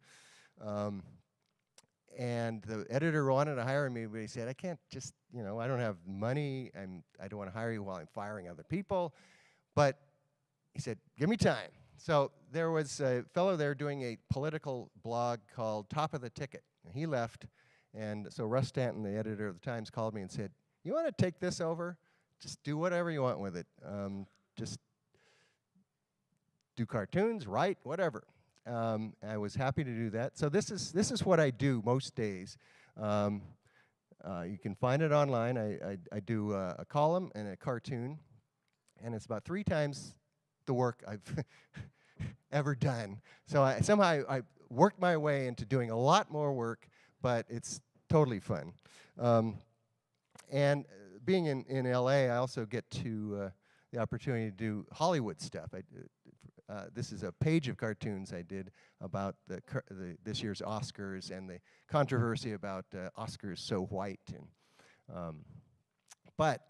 S10: And the editor wanted to hire me, but he said, I can't just, I don't have money, I don't want to hire you while I'm firing other people. But he said, give me time. So there was a fellow there doing a political blog called Top of the Ticket. And he left, and so Russ Stanton, the editor of the Times, called me and said, you want to take this over? Just do whatever you want with it. Just do cartoons, write, whatever. I was happy to do that. So this is what I do most days. You can find it online. I do a column and a cartoon, and it's about 3 times the work I've ever done. So somehow I worked my way into doing a lot more work, but it's totally fun. And being in LA, I also get to the opportunity to do Hollywood stuff. This is a page of cartoons I did about this year's Oscars and the controversy about Oscars so white. But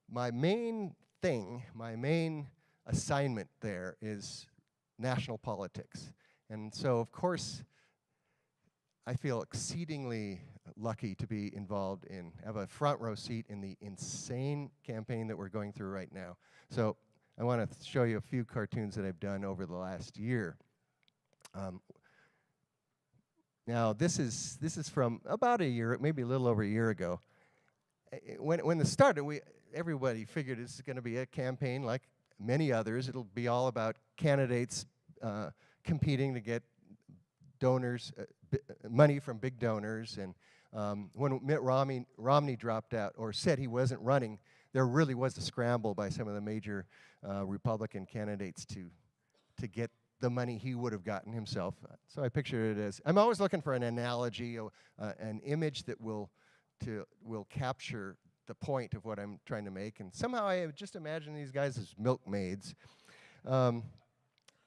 S10: my main thing, my main assignment there is national politics. And so, of course, I feel exceedingly lucky to be involved in, have a front row seat in the insane campaign that we're going through right now. So I want to show you a few cartoons that I've done over the last year. Now this is from about a year, maybe a little over a year ago. When this started, everybody figured this is going to be a campaign like many others. It'll be all about candidates competing to get donors, money from big donors. And when Mitt Romney dropped out or said he wasn't running, there really was a scramble by some of the major Republican candidates to get the money he would have gotten himself. So I pictured it as, I'm always looking for an analogy, an image that will capture the point of what I'm trying to make. And somehow I just imagine these guys as milkmaids. On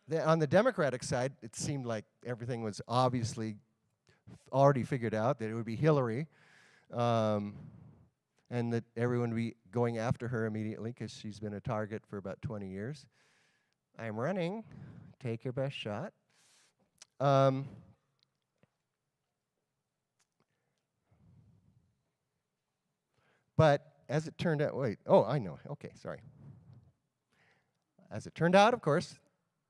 S10: the Democratic side, it seemed like everything was obviously already figured out, that it would be Hillary, and that everyone would be going after her immediately because she's been a target for about 20 years. I'm running. Take your best shot. But as it turned out, I know. Okay, sorry. As it turned out, of course,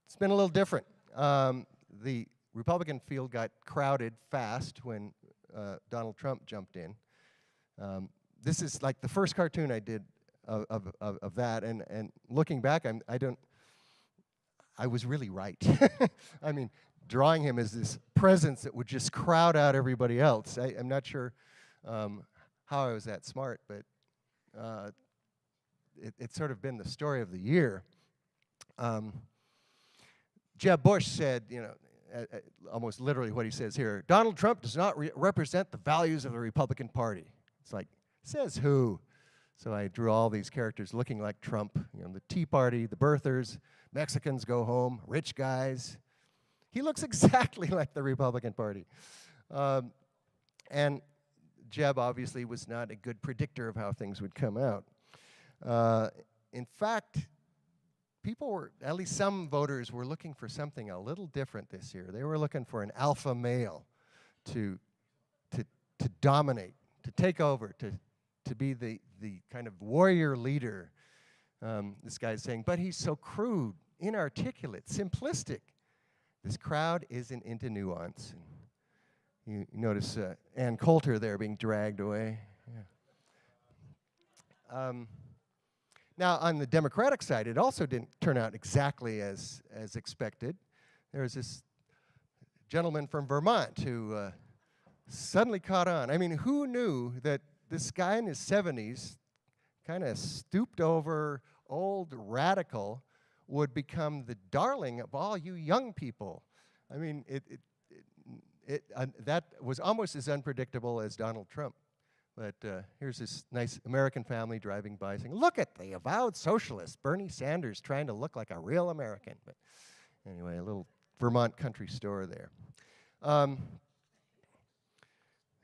S10: it's been a little different. The Republican field got crowded fast when Donald Trump jumped in. This is like the first cartoon I did of that, and looking back, I was really right. I mean, drawing him as this presence that would just crowd out everybody else. I'm not sure how I was that smart, but it's sort of been the story of the year. Jeb Bush said, almost literally what he says here, Donald Trump does not represent the values of the Republican Party. It's like, says who? So I drew all these characters looking like Trump, the Tea Party, the birthers, Mexicans go home, rich guys. He looks exactly like the Republican Party. And Jeb obviously was not a good predictor of how things would come out. In fact, people were, at least some voters were looking for something a little different this year. They were looking for an alpha male to dominate, to take over, to be the kind of warrior leader. This guy's saying, but he's so crude, inarticulate, simplistic. This crowd isn't into nuance. And you notice Ann Coulter there being dragged away. Yeah. Now, on the Democratic side, it also didn't turn out exactly as expected. There was this gentleman from Vermont who suddenly caught on. I mean, who knew that this guy in his 70s, kind of stooped over, old radical, would become the darling of all you young people? I mean, that was almost as unpredictable as Donald Trump But here's this nice American family driving by saying, look at the avowed socialist, Bernie Sanders, trying to look like a real American. But anyway, a little Vermont country store there.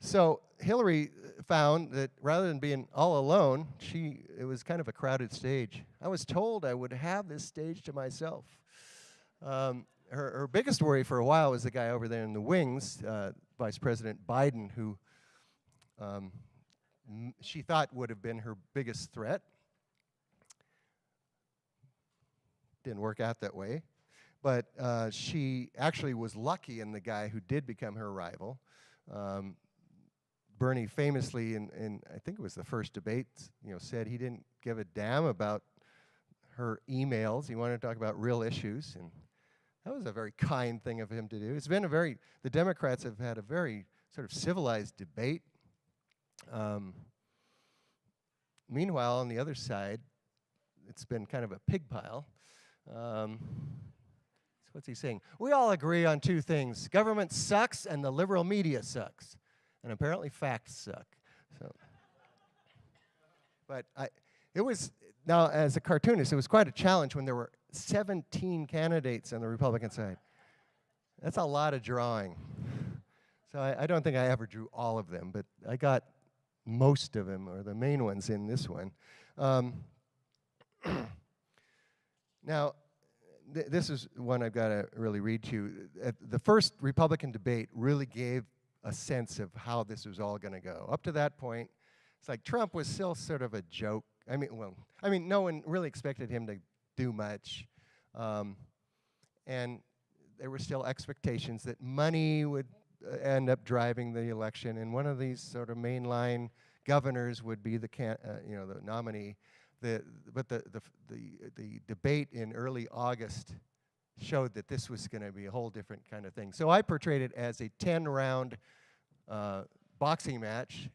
S10: So Hillary found that rather than being all alone, it was kind of a crowded stage. I was told I would have this stage to myself. Her biggest worry for a while was the guy over there in the wings, Vice President Biden, who she thought would have been her biggest threat. Didn't work out that way. But she actually was lucky in the guy who did become her rival. Bernie famously, in I think it was the first debate, said he didn't give a damn about her emails. He wanted to talk about real issues, and that was a very kind thing of him to do. It's been the Democrats have had a very sort of civilized debate. Meanwhile, on the other side, it's been kind of a pig pile. What's he saying? We all agree on two things. Government sucks and the liberal media sucks. And apparently facts suck. So, but now as a cartoonist, it was quite a challenge when there were 17 candidates on the Republican side. That's a lot of drawing. So I don't think I ever drew all of them, but I got most of them, or the main ones, in this one. Now, this is one I've got to really read to you. The first Republican debate really gave a sense of how this was all going to go. Up to that point, it's like Trump was still sort of a joke. I mean, no one really expected him to do much. And there were still expectations that money would end up driving the election, and one of these sort of mainline governors would be the nominee. But the debate in early August showed that this was going to be a whole different kind of thing. So I portrayed it as a 10-round boxing match.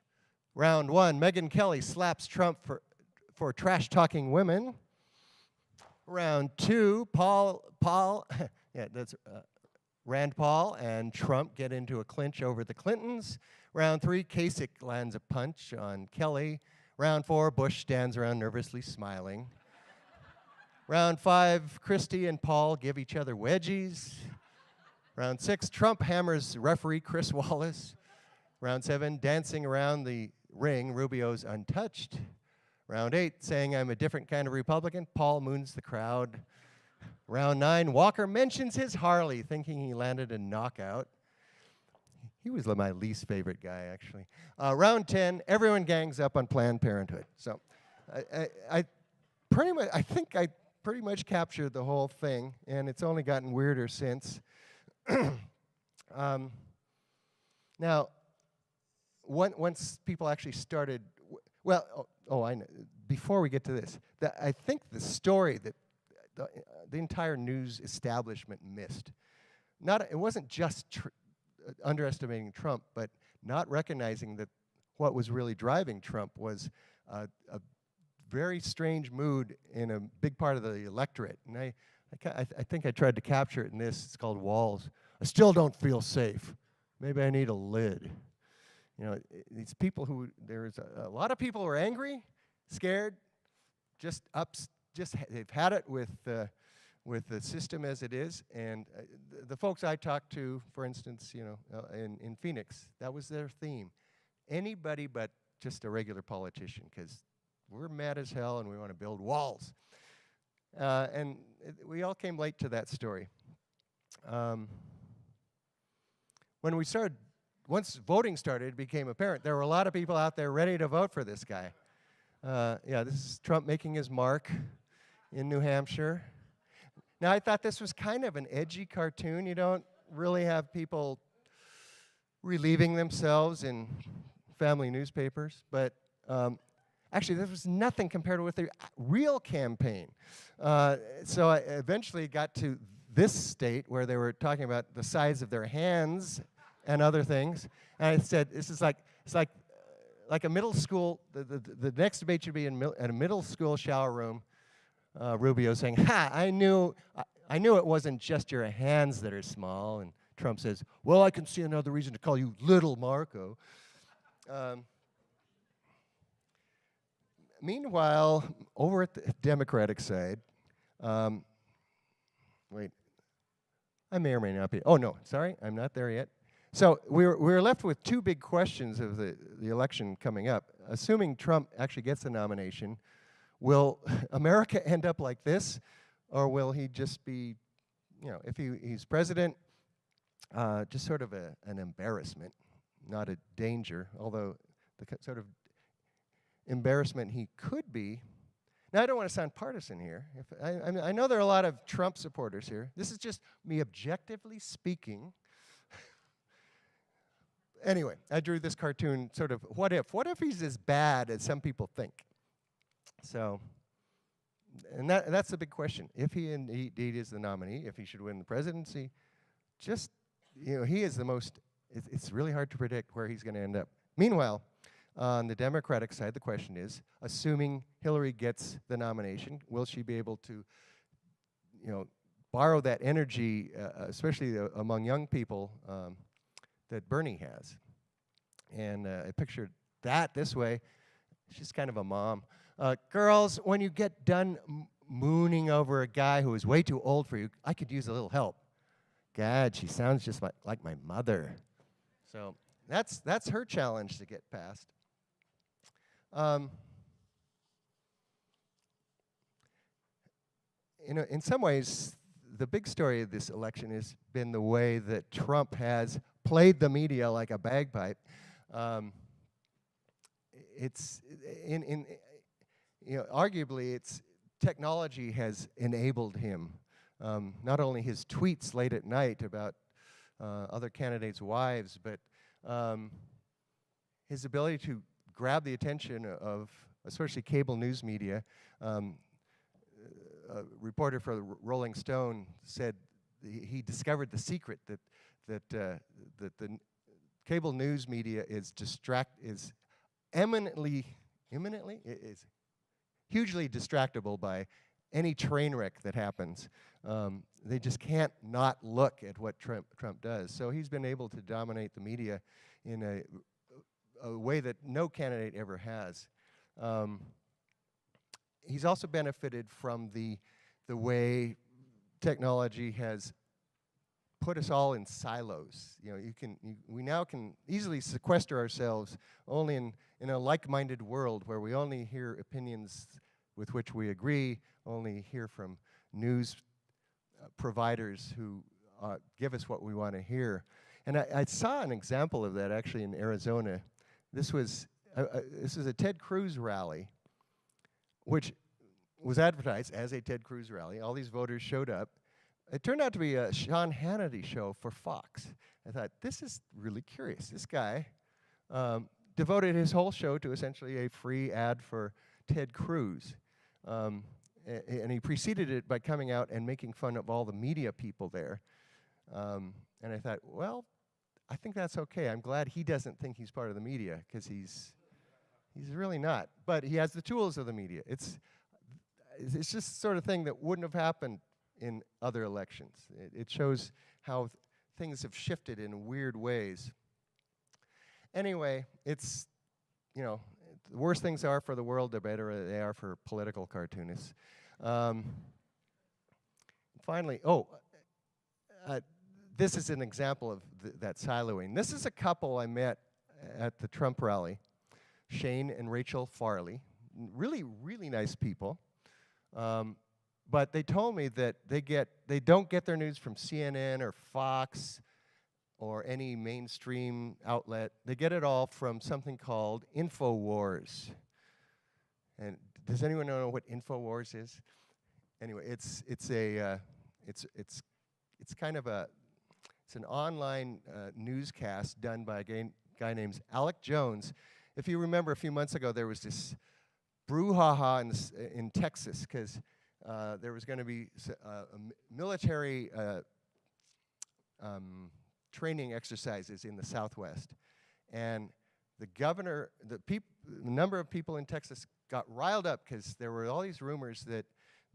S10: Round 1, Megyn Kelly slaps Trump for trash-talking women. Round 2, Rand Paul and Trump get into a clinch over the Clintons. Round 3, Kasich lands a punch on Kelly. Round 4, Bush stands around nervously smiling. Round 5, Christie and Paul give each other wedgies. Round 6, Trump hammers referee Chris Wallace. Round 7, dancing around the ring, Rubio's untouched. Round 8, saying I'm a different kind of Republican, Paul moons the crowd. Round 9, Walker mentions his Harley, thinking he landed a knockout. He was my least favorite guy, actually. Round 10, everyone gangs up on Planned Parenthood. So I think I pretty much captured the whole thing, and it's only gotten weirder since. Now, once people actually started, I know, before we get to this, I think the story that the entire news establishment missed, it wasn't just underestimating Trump, but not recognizing that what was really driving Trump was a very strange mood in a big part of the electorate. And I think I tried to capture it in this. It's called Walls. I still don't feel safe. Maybe I need a lid. These people there's a lot of people who are angry, scared, they've had it with the system as it is. And the folks I talked to, for instance, in Phoenix, that was their theme. Anybody but just a regular politician, because we're mad as hell and we want to build walls. And we all came late to that story. Once voting started, it became apparent there were a lot of people out there ready to vote for this guy. This is Trump making his mark in New Hampshire. Now, I thought this was kind of an edgy cartoon. You don't really have people relieving themselves in family newspapers, but actually, this was nothing compared with the real campaign. So I eventually got to this state where they were talking about the size of their hands and other things, and I said, it's like a middle school. The next debate should be in a middle school shower room. Rubio saying, "Ha! I knew it wasn't just your hands that are small." And Trump says, "Well, I can see another reason to call you Little Marco." Meanwhile, over at the Democratic side, wait, I may or may not be. Oh, no, sorry, I'm not there yet. So we're left with two big questions of the election coming up. Assuming Trump actually gets the nomination, will America end up like this, or will he just be, if he's president, just sort of an embarrassment, not a danger, although the sort of embarrassment he could be. Now, I don't want to sound partisan here. I know there are a lot of Trump supporters here. This is just me objectively speaking. Anyway, I drew this cartoon sort of, what if he's as bad as some people think? So, and that's the big question. If he indeed is the nominee, if he should win the presidency, just, he is the most, it's really hard to predict where he's going to end up. Meanwhile, on the Democratic side, the question is, assuming Hillary gets the nomination, will she be able to, borrow that energy, especially among young people, that Bernie has? And I pictured that this way. She's kind of a mom. Girls, when you get done mooning over a guy who is way too old for you, I could use a little help. God, she sounds just like my mother. So that's her challenge to get past. In some ways, the big story of this election has been the way that Trump has played the media like a bagpipe. Arguably, technology has enabled him. Not only his tweets late at night about other candidates' wives, but his ability to grab the attention of especially cable news media. A reporter for the Rolling Stone said he discovered the secret that the cable news media is hugely distractible by any train wreck that happens. They just can't not look at what Trump does. So he's been able to dominate the media in a way that no candidate ever has. He's also benefited from the way technology has put us all in silos. We now can easily sequester ourselves only in a like-minded world where we only hear opinions with which we agree, only hear from news providers who give us what we want to hear. And I saw an example of that actually in Arizona. This was a Ted Cruz rally, which was advertised as a Ted Cruz rally. All these voters showed up. It turned out to be a Sean Hannity show for Fox. I thought, this is really curious. This guy devoted his whole show to essentially a free ad for Ted Cruz. And he preceded it by coming out and making fun of all the media people there. And I thought, well, I think that's okay. I'm glad he doesn't think he's part of the media, because he's really not. But he has the tools of the media. It's just the sort of thing that wouldn't have happened in other elections. It shows how things have shifted in weird ways. Anyway, it's, the worse things are for the world, the better they are for political cartoonists. Finally, this is an example of that siloing. This is a couple I met at the Trump rally, Shane and Rachel Farley. Really, really nice people. But they told me that they don't get their news from CNN or Fox or any mainstream outlet. They get it all from something called InfoWars. And does anyone know what InfoWars is? Anyway, it's an online newscast done by a guy named Alec Jones. If you remember, a few months ago there was this brouhaha in Texas because there was going to be military training exercises in the Southwest, and the governor, the number of people in Texas got riled up because there were all these rumors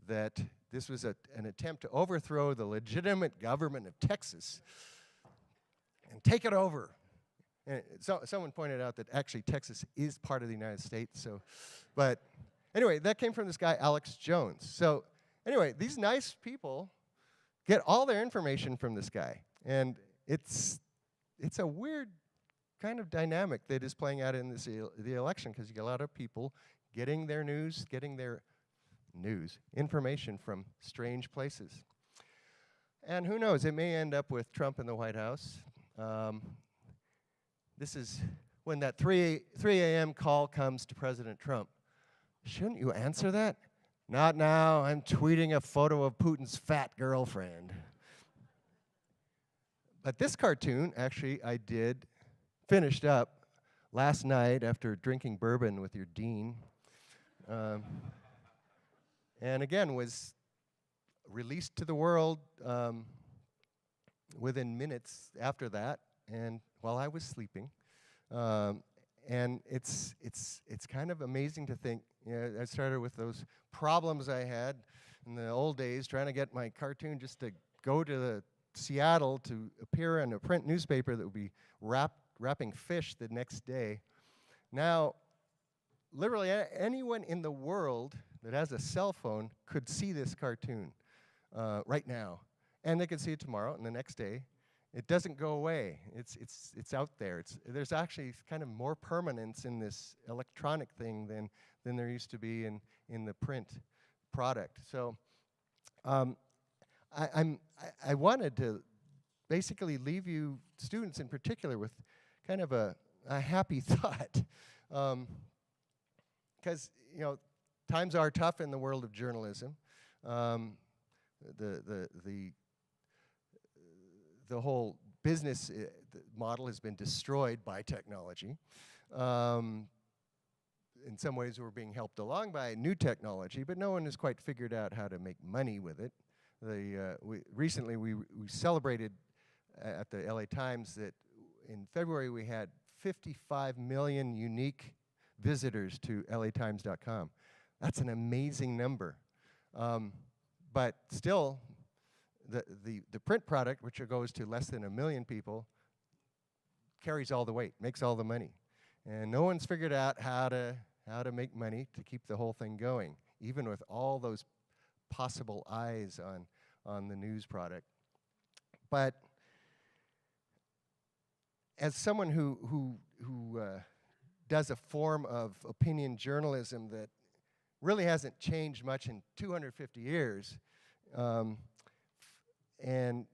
S10: that this was an attempt to overthrow the legitimate government of Texas and take it over. And someone pointed out that actually Texas is part of the United States, but Anyway, that came from this guy, Alex Jones. So anyway, these nice people get all their information from this guy. And it's a weird kind of dynamic that is playing out in the election, because you get a lot of people getting their information from strange places. And who knows, it may end up with Trump in the White House. This is when that 3 a.m. call comes to President Trump. Shouldn't you answer that? Not now, I'm tweeting a photo of Putin's fat girlfriend. But this cartoon, actually, I finished up last night after drinking bourbon with your dean. And again, was released to the world within minutes after that, and while I was sleeping. And it's kind of amazing to think, I started with those problems I had in the old days, trying to get my cartoon just to go to Seattle to appear in a print newspaper that would be wrapping fish the next day. Now, literally anyone in the world that has a cell phone could see this cartoon right now. And they could see it tomorrow and the next day. It doesn't go away. It's out there. There's actually kind of more permanence in this electronic thing than there used to be in the print product. So I wanted to basically leave you students in particular with kind of a happy thought, because times are tough in the world of journalism. The whole business model has been destroyed by technology. In some ways, we're being helped along by new technology, but no one has quite figured out how to make money with it. Recently, we celebrated at the LA Times that in February we had 55 million unique visitors to latimes.com. That's an amazing number. But still, the print product, which goes to less than 1 million people, carries all the weight, makes all the money. And no one's figured out how to make money to keep the whole thing going, even with all those possible eyes on the news product. But as someone who does a form of opinion journalism that really hasn't changed much in 250 years, and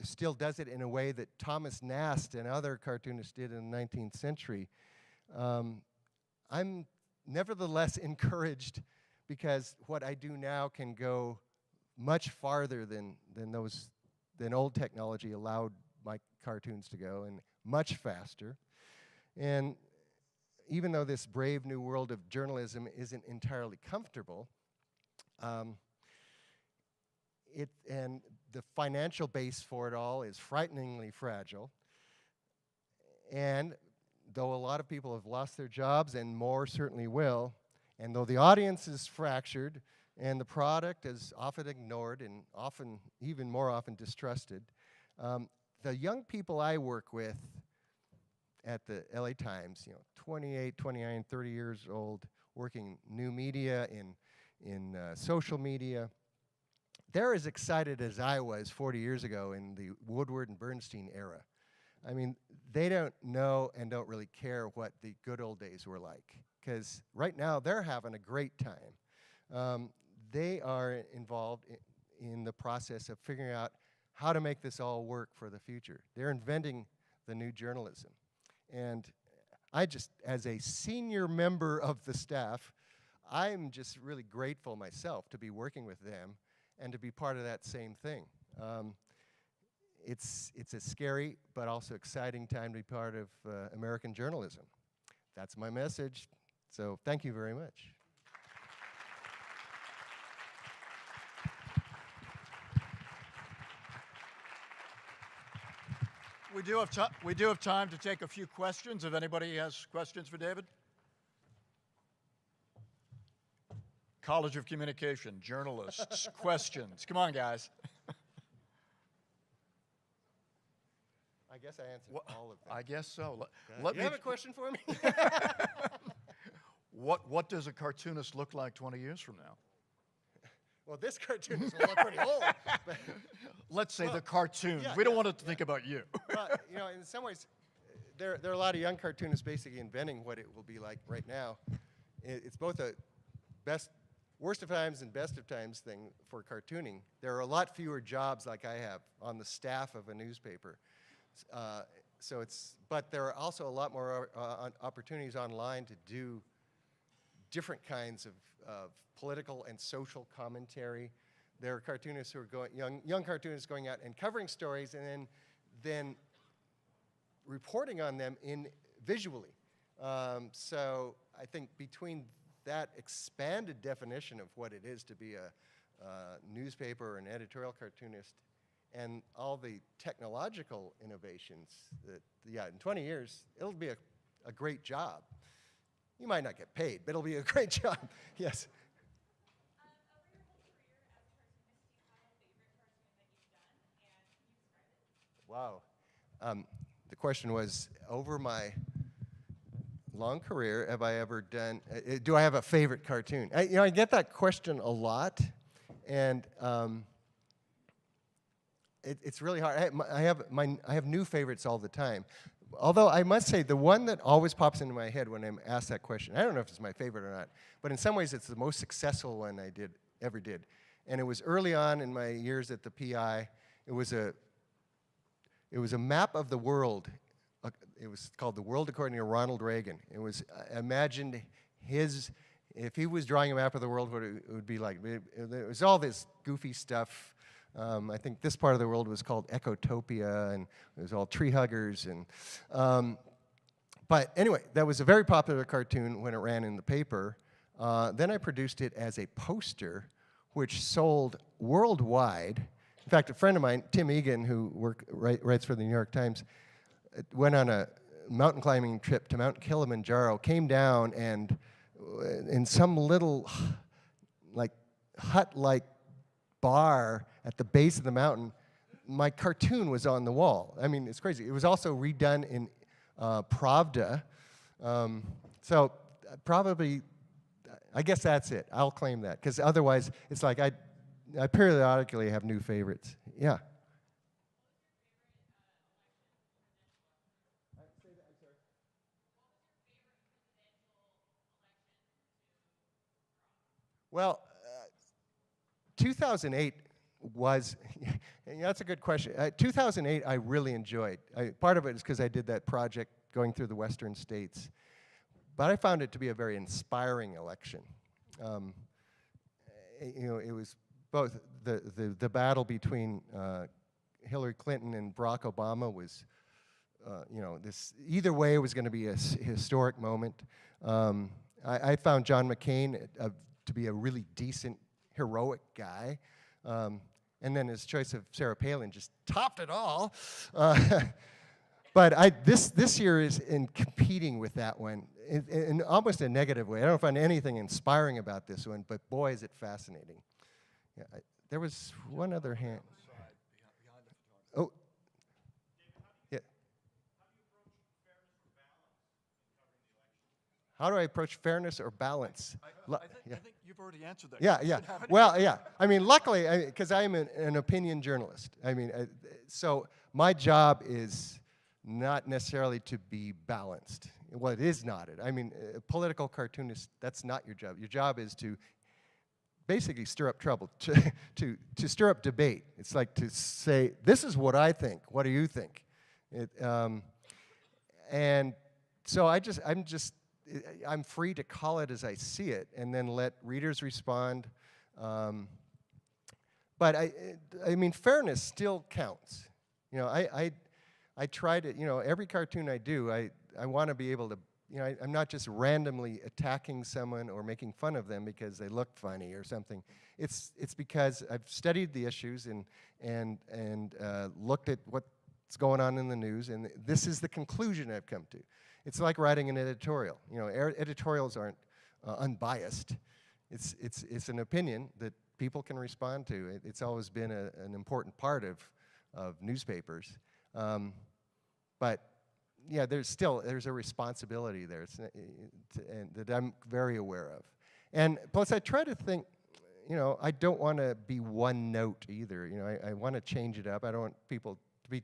S10: still does it in a way that Thomas Nast and other cartoonists did in the 19th century, I'm nevertheless encouraged, because what I do now can go much farther than old technology allowed my cartoons to go, and much faster. And even though this brave new world of journalism isn't entirely comfortable, and the financial base for it all is frighteningly fragile. And though a lot of people have lost their jobs, and more certainly will, and though the audience is fractured, and the product is often ignored, and often, even more often, distrusted, the young people I work with at the LA Times, 28, 29, 30 years old, working new media, in social media, they're as excited as I was 40 years ago in the Woodward and Bernstein era. I mean, they don't know and don't really care what the good old days were like, because right now they're having a great time. They are involved in the process of figuring out how to make this all work for the future. They're inventing the new journalism. And I just, as a senior member of the staff, I'm just really grateful myself to be working with them and to be part of that same thing. It's a scary but also exciting time to be part of American journalism. That's my message. So thank you very much.
S1: We do have time to take a few questions, if anybody has questions for David. College of Communication, journalists, questions. Come on, guys.
S10: I guess I answered all of them.
S1: I guess so.
S10: You have a question for me?
S1: What does a cartoonist look like 20 years from now?
S10: Well, this cartoonist will look pretty old. But,
S1: Let's say
S10: well,
S1: the cartoon.
S10: yeah,
S1: We don't
S10: yeah,
S1: want it to think about you.
S10: but, you know, in some ways, there are a lot of young cartoonists basically inventing what it will be like right now. It's both a worst of times and best of times thing for cartooning. There are a lot fewer jobs like I have on the staff of a newspaper. But there are also a lot more opportunities online to do different kinds of political and social commentary. There are cartoonists who are young cartoonists going out and covering stories and then reporting on them visually. So I think between that expanded definition of what it is to be a newspaper or an editorial cartoonist and all the technological innovations in 20 years, it'll be a great job. You might not get paid, but it'll be a great job. Yes. Wow. The question was, over my long career, have I ever done, do I have a favorite cartoon? I get that question a lot, and it's really hard. I have new favorites all the time. Although I must say, the one that always pops into my head when I'm asked that question, I don't know if it's my favorite or not, but in some ways it's the most successful one I ever did. And it was early on in my years at the PI. It was a map of the world. It was called The World According to Ronald Reagan. It was imagined if he was drawing a map of the world, what it would be like. It was all this goofy stuff. I think this part of the world was called Ecotopia, and it was all tree huggers. But anyway, that was a very popular cartoon when it ran in the paper. Then I produced it as a poster, which sold worldwide. In fact, a friend of mine, Tim Egan, who writes for the New York Times, went on a mountain climbing trip to Mount Kilimanjaro, came down, and in some little hut-like bar at the base of the mountain, my cartoon was on the wall. I mean, it's crazy. It was also redone in Pravda. So probably, I guess that's it. I'll claim that, because otherwise it's like I periodically have new favorites. Yeah. Well, 2008 was, that's a good question. 2008 I really enjoyed. Part of it is because I did that project going through the western states. But I found it to be a very inspiring election. It was both the battle between Hillary Clinton and Barack Obama was, either way it was going to be a historic moment. I found John McCain to be a really decent, heroic guy. And then his choice of Sarah Palin just topped it all. But this year is in competing with that one in almost a negative way. I don't find anything inspiring about this one, but boy, is it fascinating. Yeah, there was one other hand. Oh, yeah. How do I approach fairness or balance?
S1: I think you've already answered that.
S10: Yeah. Well, yeah. I mean, luckily, because I'm an opinion journalist. I mean, so my job is not necessarily to be balanced. Well, it is not it. I mean, a political cartoonist, that's not your job. Your job is to basically stir up trouble, to stir up debate. It's like to say, this is what I think. What do you think? And so I'm free to call it as I see it, and then let readers respond. But I mean, fairness still counts. You know, I try to, every cartoon I do, I want to be able to, I'm not just randomly attacking someone or making fun of them because they look funny or something. It's because I've studied the issues and looked at what's going on in the news, and this is the conclusion I've come to. It's like writing an editorial. Editorials aren't unbiased. It's an opinion that people can respond to. It's always been an important part of newspapers. But yeah, there's a responsibility there and that I'm very aware of. And plus I try to think, I don't want to be one note either. I want to change it up. I don't want people to be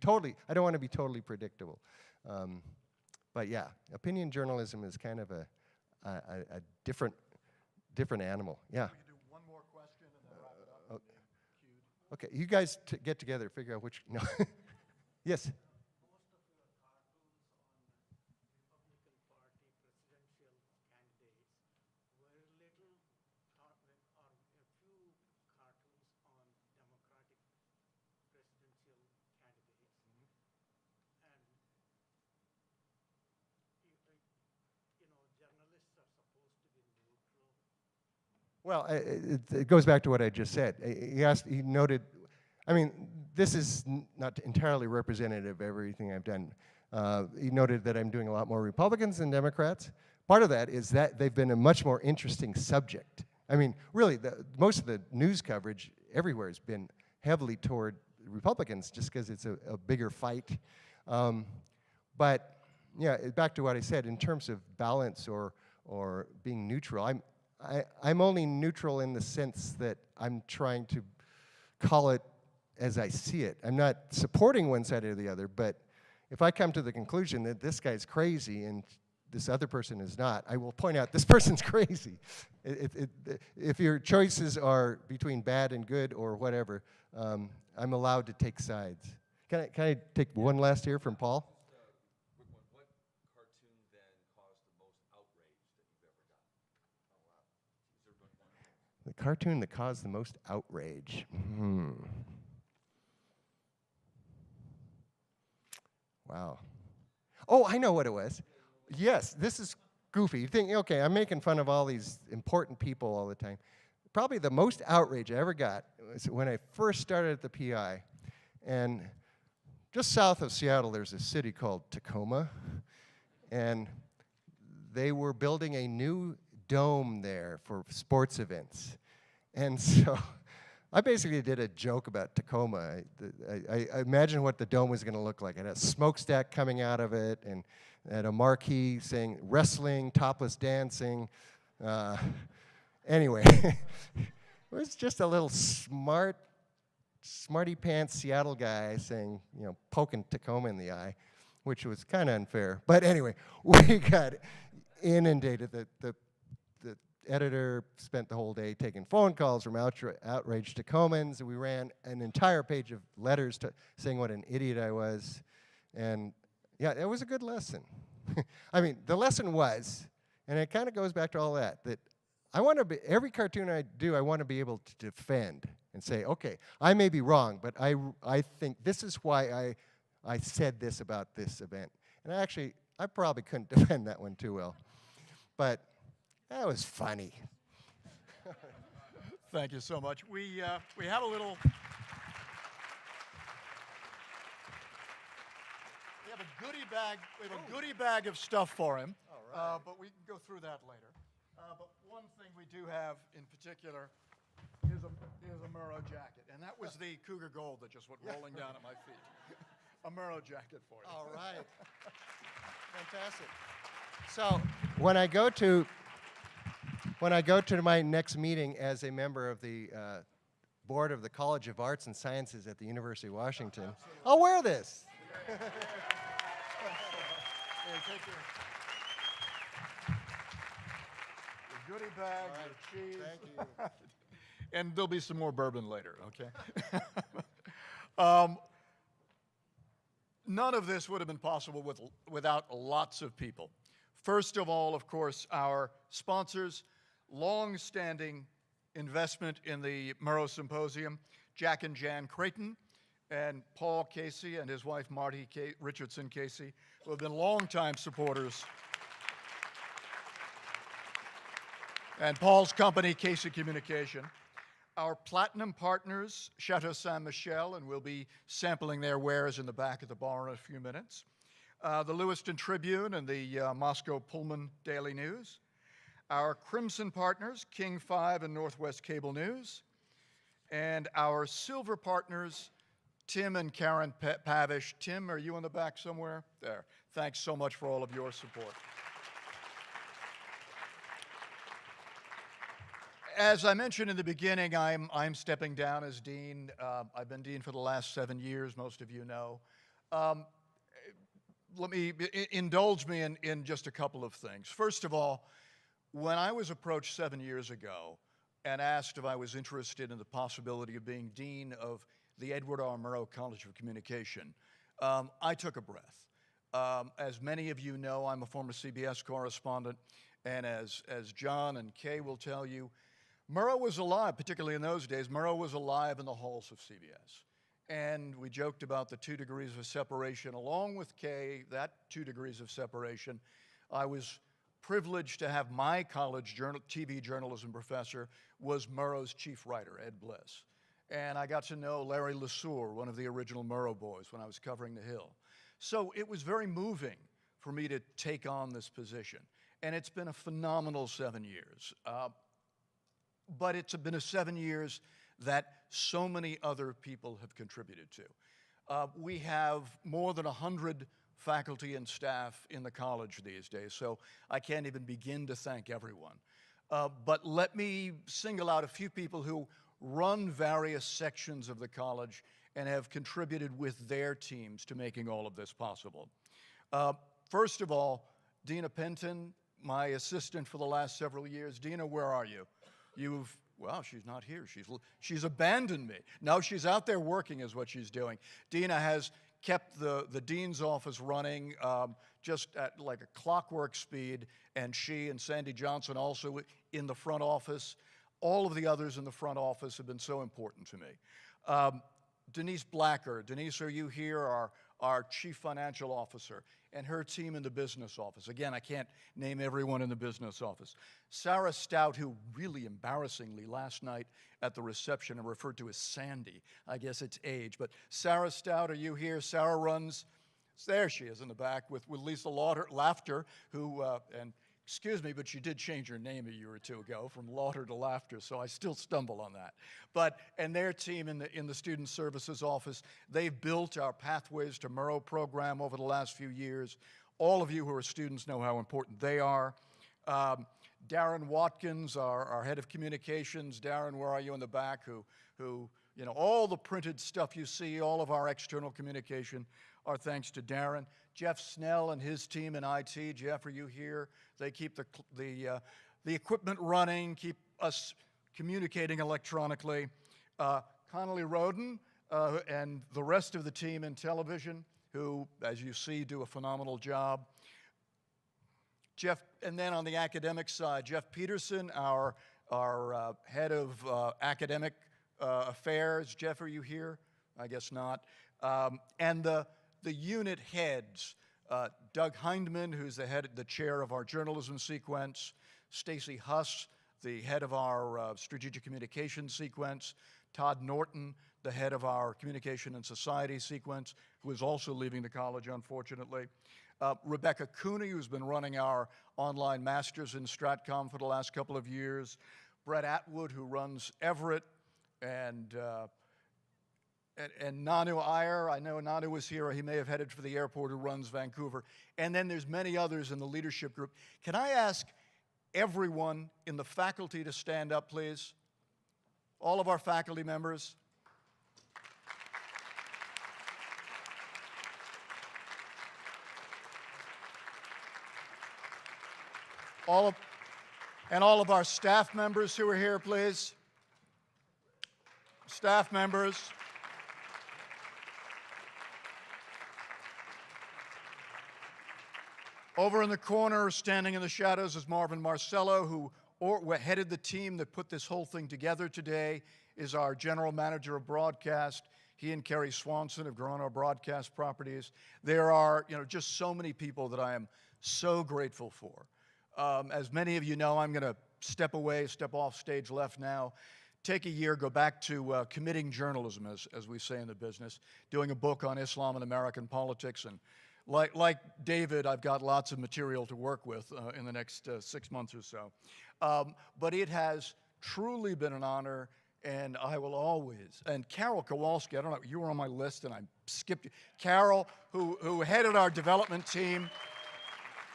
S10: I don't want to be totally predictable. But yeah, opinion journalism is kind of a different animal. Yeah.
S1: We can do one more question and then wrap it up.
S10: Okay, you guys get together, figure out which, no. Yes. Well, it goes back to what I just said. He noted, I mean, this is not entirely representative of everything I've done. He noted that I'm doing a lot more Republicans than Democrats. Part of that is that they've been a much more interesting subject. I mean, really, most of the news coverage everywhere has been heavily toward Republicans just because it's a bigger fight. But yeah, back to what I said, in terms of balance or being neutral, I'm only neutral in the sense that I'm trying to call it as I see it. I'm not supporting one side or the other, but if I come to the conclusion that this guy's crazy and this other person is not, I will point out this person's crazy. If your choices are between bad and good or whatever, I'm allowed to take sides. Can I take one last here from Paul? The cartoon that caused the most outrage. Wow. Oh, I know what it was. Yes, this is goofy. You think, okay, I'm making fun of all these important people all the time. Probably the most outrage I ever got was when I first started at the PI. And just south of Seattle, there's a city called Tacoma. And they were building a new dome there for sports events. And so I basically did a joke about Tacoma. I imagined what the dome was going to look like. It had a smokestack coming out of it and had a marquee saying wrestling, topless dancing. Anyway, it was just a little smarty pants Seattle guy saying, poking Tacoma in the eye, which was kind of unfair. But anyway, we got inundated. The editor spent the whole day taking phone calls from outraged Tacomans. We ran an entire page of letters saying what an idiot I was. And yeah, it was a good lesson. I mean, the lesson was, and it kind of goes back to all that I want to be, every cartoon I do, I want to be able to defend and say, okay, I may be wrong, but I think this is why I said this about this event. And I probably couldn't defend that one too well. But that was funny.
S1: Thank you so much. We have a little. We have a goodie bag. We have a goodie bag of stuff for him. All right. But we can go through that later. But one thing we do have in particular is a Murrow jacket, and that was the Cougar Gold that just went rolling down at my feet. A Murrow jacket for you.
S10: All right. Fantastic. So when I go to my next meeting as a member of the board of the College of Arts and Sciences at the University of Washington, I'll wear this.
S1: Here, take your goodie bag, your cheese.
S10: Thank you.
S1: And there'll be some more bourbon later, okay? None of this would have been possible without lots of people. First of all, of course, our sponsors, long-standing investment in the Murrow Symposium, Jack and Jan Creighton, and Paul Casey and his wife Marty Richardson Casey, who have been longtime supporters. And Paul's company, Casey Communication. Our platinum partners, Chateau Saint-Michel, and we'll be sampling their wares in the back of the bar in a few minutes. The Lewiston Tribune and the Moscow Pullman Daily News. Our Crimson partners, King 5 and Northwest Cable News. And our silver partners, Tim and Karen Pavish. Tim, are you in the back somewhere? There. Thanks so much for all of your support. As I mentioned in the beginning, I'm stepping down as dean. I've been dean for the last 7 years, most of you know. Indulge me in just a couple of things. First of all, when I was approached 7 years ago and asked if I was interested in the possibility of being dean of the Edward R. Murrow College of Communication, I took a breath. As many of you know, I'm a former CBS correspondent, and as John and Kay will tell you, Murrow was alive, particularly in those days. Murrow was alive in the halls of CBS. And we joked about the 2 degrees of separation. Along with Kay, that 2 degrees of separation, I was privileged to have my college TV journalism professor was Murrow's chief writer, Ed Bliss. And I got to know Larry LeSueur, one of the original Murrow boys, when I was covering The Hill. So it was very moving for me to take on this position. And it's been a phenomenal 7 years. But it's been a 7 years that so many other people have contributed to. We have more than 100 faculty and staff in the college these days, so I can't even begin to thank everyone. But let me single out a few people who run various sections of the college and have contributed with their teams to making all of this possible. First of all, Dina Penton, my assistant for the last several years. Dina, where are you? Well, she's not here. She's abandoned me. No, she's out there working is what she's doing. Dina has kept the dean's office running just at like a clockwork speed, and she and Sandy Johnson also in the front office. All of the others in the front office have been so important to me. Denise Blacker. Denise, are you here? Our chief financial officer, and her team in the business office. Again, I can't name everyone in the business office. Sarah Stout, who really embarrassingly last night at the reception and referred to as Sandy. I guess it's age, but Sarah Stout, are you here? Sarah runs, there she is in the back with Lisa Laughter, who, and excuse me, but she did change her name a year or two ago from Laughter to Laughter, so I still stumble on that. And their team in the Student Services Office, they've built our Pathways to Murrow program over the last few years. All of you who are students know how important they are. Darren Watkins, our head of communications. Darren, where are you in the back? Who, you know, all the printed stuff you see, all of our external communication are thanks to Darren. Jeff Snell and his team in IT. Jeff, are you here? They keep the equipment running, keep us communicating electronically. Connolly Roden and the rest of the team in television, who, as you see, do a phenomenal job. Jeff, and then on the academic side, Jeff Peterson, our head of academic affairs. Jeff, are you here? I guess not. And the unit heads, Doug Hindman, who's the chair of our journalism sequence, Stacy Huss, the head of our strategic communications sequence, Todd Norton, the head of our communication and society sequence, who is also leaving the college, unfortunately. Rebecca Cooney, who's been running our online masters in Stratcom for the last couple of years. Brett Atwood, who runs Everett, and Nanu Iyer. I know Nanu was here. He may have headed for the airport, who runs Vancouver. And then there's many others in the leadership group. Can I ask everyone in the faculty to stand up, please? All of our faculty members. All of our staff members who are here, please. Staff members. Over in the corner, standing in the shadows, is Marvin Marcello, who headed the team that put this whole thing together today, is our general manager of broadcast. He and Kerry Swanson have grown our broadcast properties. There are, just so many people that I am so grateful for. As many of you know, I'm going to step off stage left now, take a year, go back to committing journalism, as we say in the business, doing a book on Islam and American politics. And like David, I've got lots of material to work with in the next 6 months or so. But it has truly been an honor And I will always, and Carol Kowalski, I don't know, you were on my list and I skipped you. Carol, who headed our development team,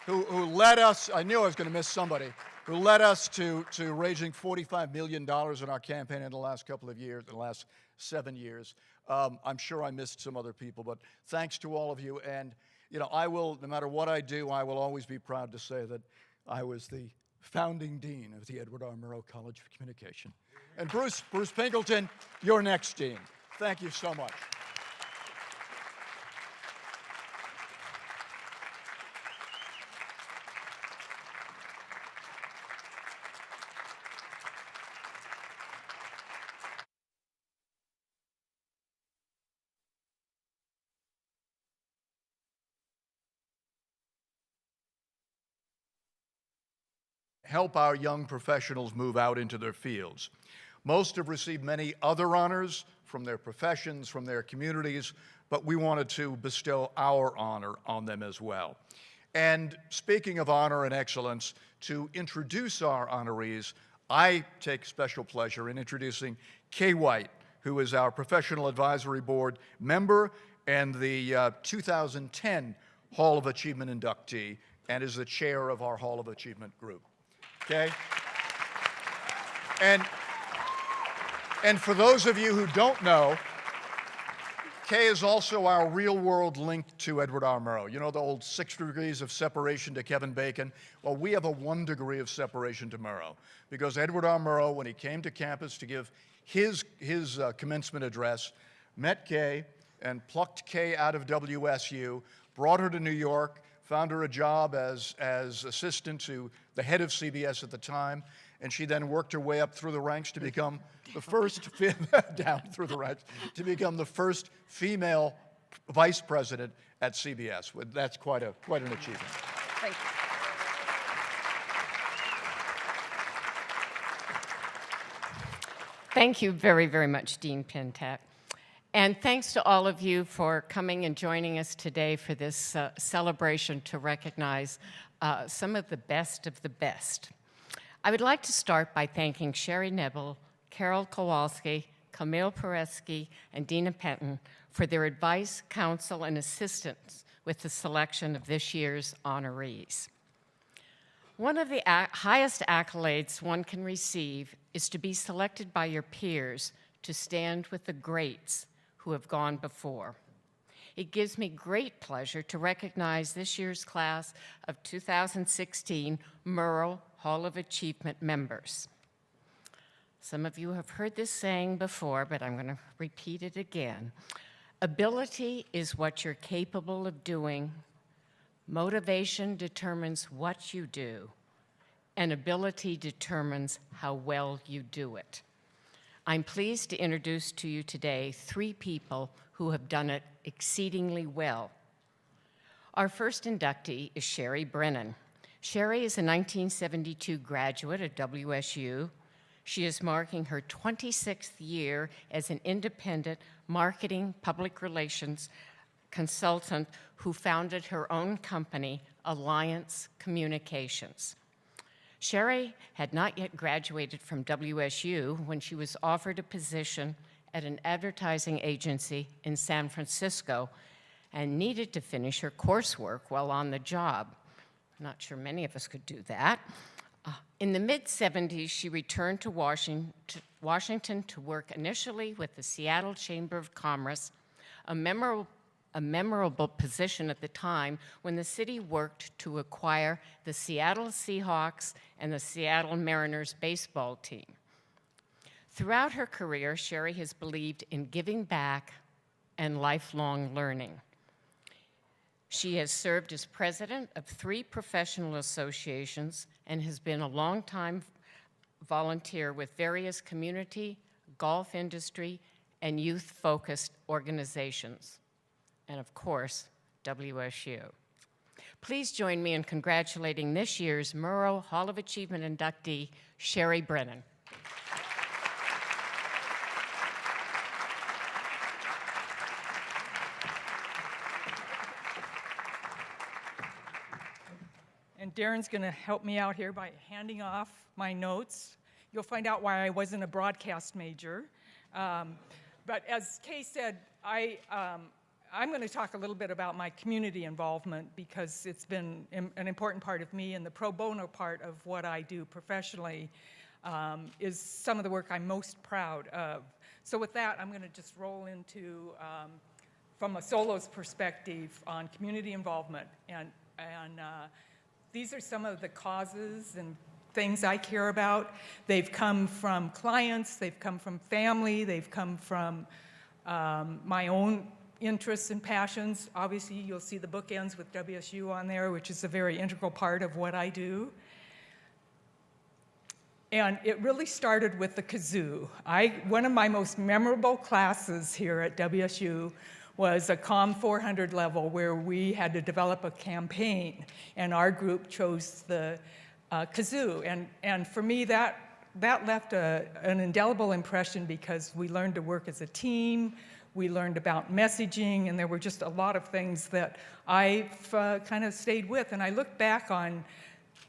S1: who led us, I knew I was going to miss somebody, who led us to raising $45 million in our campaign in the last couple of years, in the last 7 years. I'm sure I missed some other people, but thanks to all of you. And, you know, I will, no matter what I do, I will always be proud to say that I was the founding dean of the Edward R. Murrow College of Communication. And Bruce Pinkleton, your next dean. Thank you so much. Help our young professionals move out into their fields. Most have received many other honors from their professions, from their communities, but we wanted to bestow our honor on them as well. And speaking of honor and excellence, to introduce our honorees, I take special pleasure in introducing Kay White, who is our Professional Advisory Board member and the 2010 Hall of Achievement inductee, and is the chair of our Hall of Achievement group. Okay? And for those of you who don't know, Kay is also our real-world link to Edward R. Murrow. You know the old 6 degrees of separation to Kevin Bacon? Well, we have a 1 degree of separation to Murrow, because Edward R. Murrow, when he came to campus to give his commencement address, met Kay and plucked Kay out of WSU, brought her to New York, found her a job as assistant to the head of CBS at the time, and she then worked her way up through the ranks to become the first, down through the ranks, to become the first female vice president at CBS. That's quite an achievement.
S2: Thank you. Thank you very, very much, Dean Pintak. And thanks to all of you for coming and joining us today for this celebration to recognize some of the best of the best. I would like to start by thanking Sherry Nebel, Carol Kowalski, Camille Peresky, and Dina Penton for their advice, counsel, and assistance with the selection of this year's honorees. One of the highest accolades one can receive is to be selected by your peers to stand with the greats who have gone before. It gives me great pleasure to recognize this year's class of 2016 Murrow Hall of Achievement members. Some of you have heard this saying before, but I'm going to repeat it again. Ability is what you're capable of doing. Motivation determines what you do, and ability determines how well you do it. I'm pleased to introduce to you today 3 people who have done it exceedingly well. Our first inductee is Sherry Brennan. Sherry is a 1972 graduate at WSU. She is marking her 26th year as an independent marketing public relations consultant who founded her own company, Alliance Communications. Sherry had not yet graduated from WSU when she was offered a position at an advertising agency in San Francisco and needed to finish her coursework while on the job. I'm not sure many of us could do that. In the mid-'70s, she returned to Washington to work initially with the Seattle Chamber of Commerce, a memorable position at the time when the city worked to acquire the Seattle Seahawks and the Seattle Mariners baseball team. Throughout her career, Sherry has believed in giving back and lifelong learning. She has served as president of 3 professional associations and has been a longtime volunteer with various community, golf industry, and youth-focused organizations. And of course, WSU. Please join me in congratulating this year's Murrow Hall of Achievement inductee, Sherry Brennan.
S3: And Darren's going to help me out here by handing off my notes. You'll find out why I wasn't a broadcast major. But as Kay said, I'm going to talk a little bit about my community involvement because it's been an important part of me, and the pro bono part of what I do professionally is some of the work I'm most proud of. So with that, I'm going to just roll into, from a solo's perspective on community involvement. And these are some of the causes and things I care about. They've come from clients, they've come from family, they've come from my own interests and passions. Obviously, you'll see the bookends with WSU on there, which is a very integral part of what I do. And it really started with the kazoo. One of my most memorable classes here at WSU was a COM 400 level where we had to develop a campaign, and our group chose the kazoo. And for me, that left an indelible impression because we learned to work as a team, we learned about messaging, and there were just a lot of things that I've kind of stayed with. And I look back on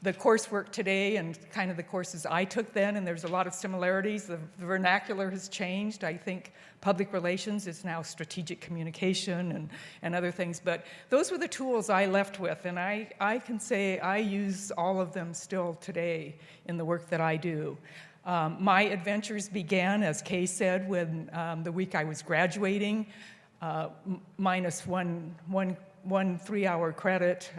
S3: the coursework today and kind of the courses I took then, and there's a lot of similarities. The vernacular has changed. I think public relations is now strategic communication and other things, but those were the tools I left with, and I can say I use all of them still today in the work that I do. My adventures began, as Kay said, when the week I was graduating, minus one 3-hour credit.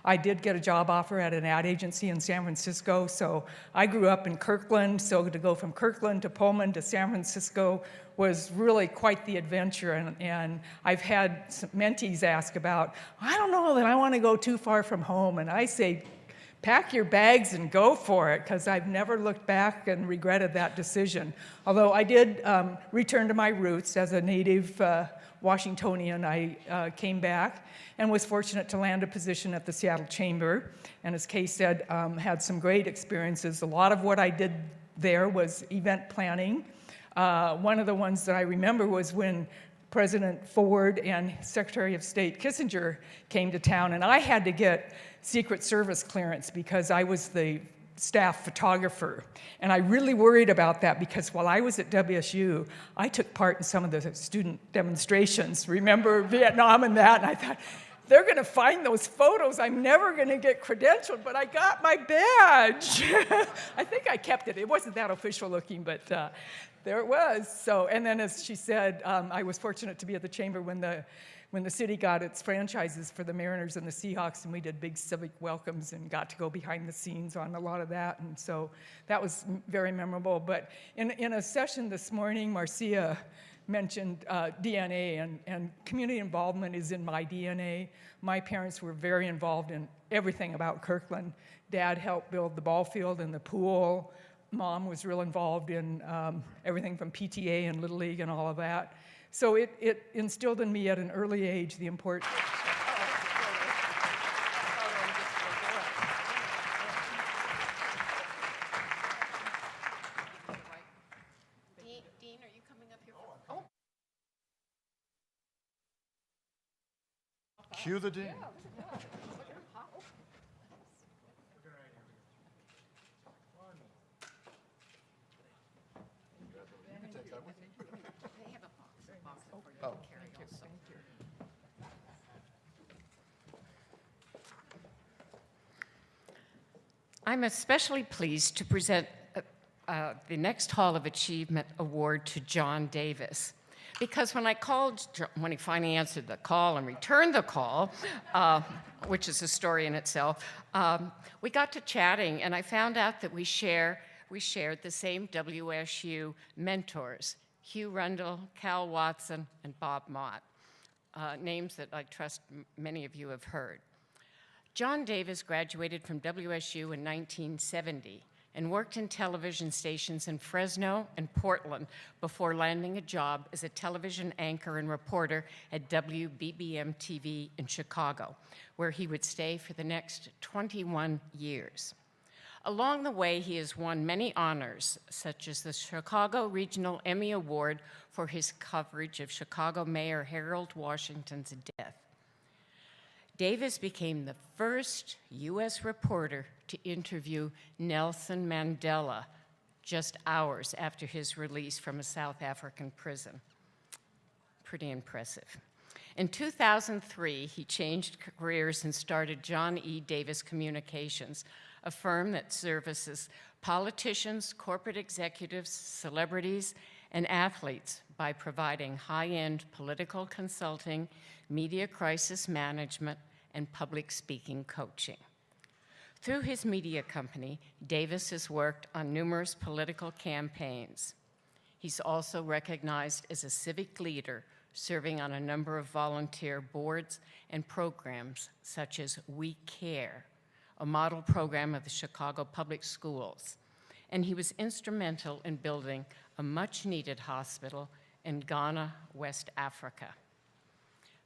S3: I did get a job offer at an ad agency in San Francisco, so I grew up in Kirkland, so to go from Kirkland to Pullman to San Francisco was really quite the adventure, and I've had some mentees ask about, I don't know that I want to go too far from home, and I say, pack your bags and go for it, because I've never looked back and regretted that decision. Although I did return to my roots as a native Washingtonian. I came back and was fortunate to land a position at the Seattle Chamber, and as Kay said, had some great experiences. A lot of what I did there was event planning. One of the ones that I remember was when President Ford and Secretary of State Kissinger came to town, and I had to get Secret Service clearance because I was the staff photographer. And I really worried about that because while I was at WSU, I took part in some of the student demonstrations. Remember Vietnam and that? And I thought, they're going to find those photos. I'm never going to get credentialed, but I got my badge. I think I kept it. It wasn't that official looking, but there it was. So, and then as she said, I was fortunate to be at the chamber when the city got its franchises for the Mariners and the Seahawks, and we did big civic welcomes and got to go behind the scenes on a lot of that, and so that was very memorable. But in a session this morning, Marcia mentioned DNA, and community involvement is in my DNA. My parents were very involved in everything about Kirkland. Dad helped build the ball field and the pool. Mom was real involved in everything from PTA and Little League and all of that. So it instilled in me at an early age the importance.
S2: Dean, are you coming up here? Oh.
S1: Cue the dean. Oh,
S2: I'm especially pleased to present the next Hall of Achievement Award to John Davis, because when he finally answered the call and returned the call, which is a story in itself, we got to chatting, and I found out that we shared the same WSU mentors, Hugh Rundle, Cal Watson, and Bob Mott, names that I trust many of you have heard. John Davis graduated from WSU in 1970 and worked in television stations in Fresno and Portland before landing a job as a television anchor and reporter at WBBM TV in Chicago, where he would stay for the next 21 years. Along the way, he has won many honors, such as the Chicago Regional Emmy Award for his coverage of Chicago Mayor Harold Washington's death. Davis became the first U.S. reporter to interview Nelson Mandela just hours after his release from a South African prison. Pretty impressive. In 2003, he changed careers and started John E. Davis Communications, a firm that services politicians, corporate executives, celebrities, and athletes by providing high-end political consulting, media crisis management, and public speaking coaching. Through his media company, Davis has worked on numerous political campaigns. He's also recognized as a civic leader, serving on a number of volunteer boards and programs such as We Care, a model program of the Chicago Public Schools. And he was instrumental in building a much-needed hospital in Ghana, West Africa.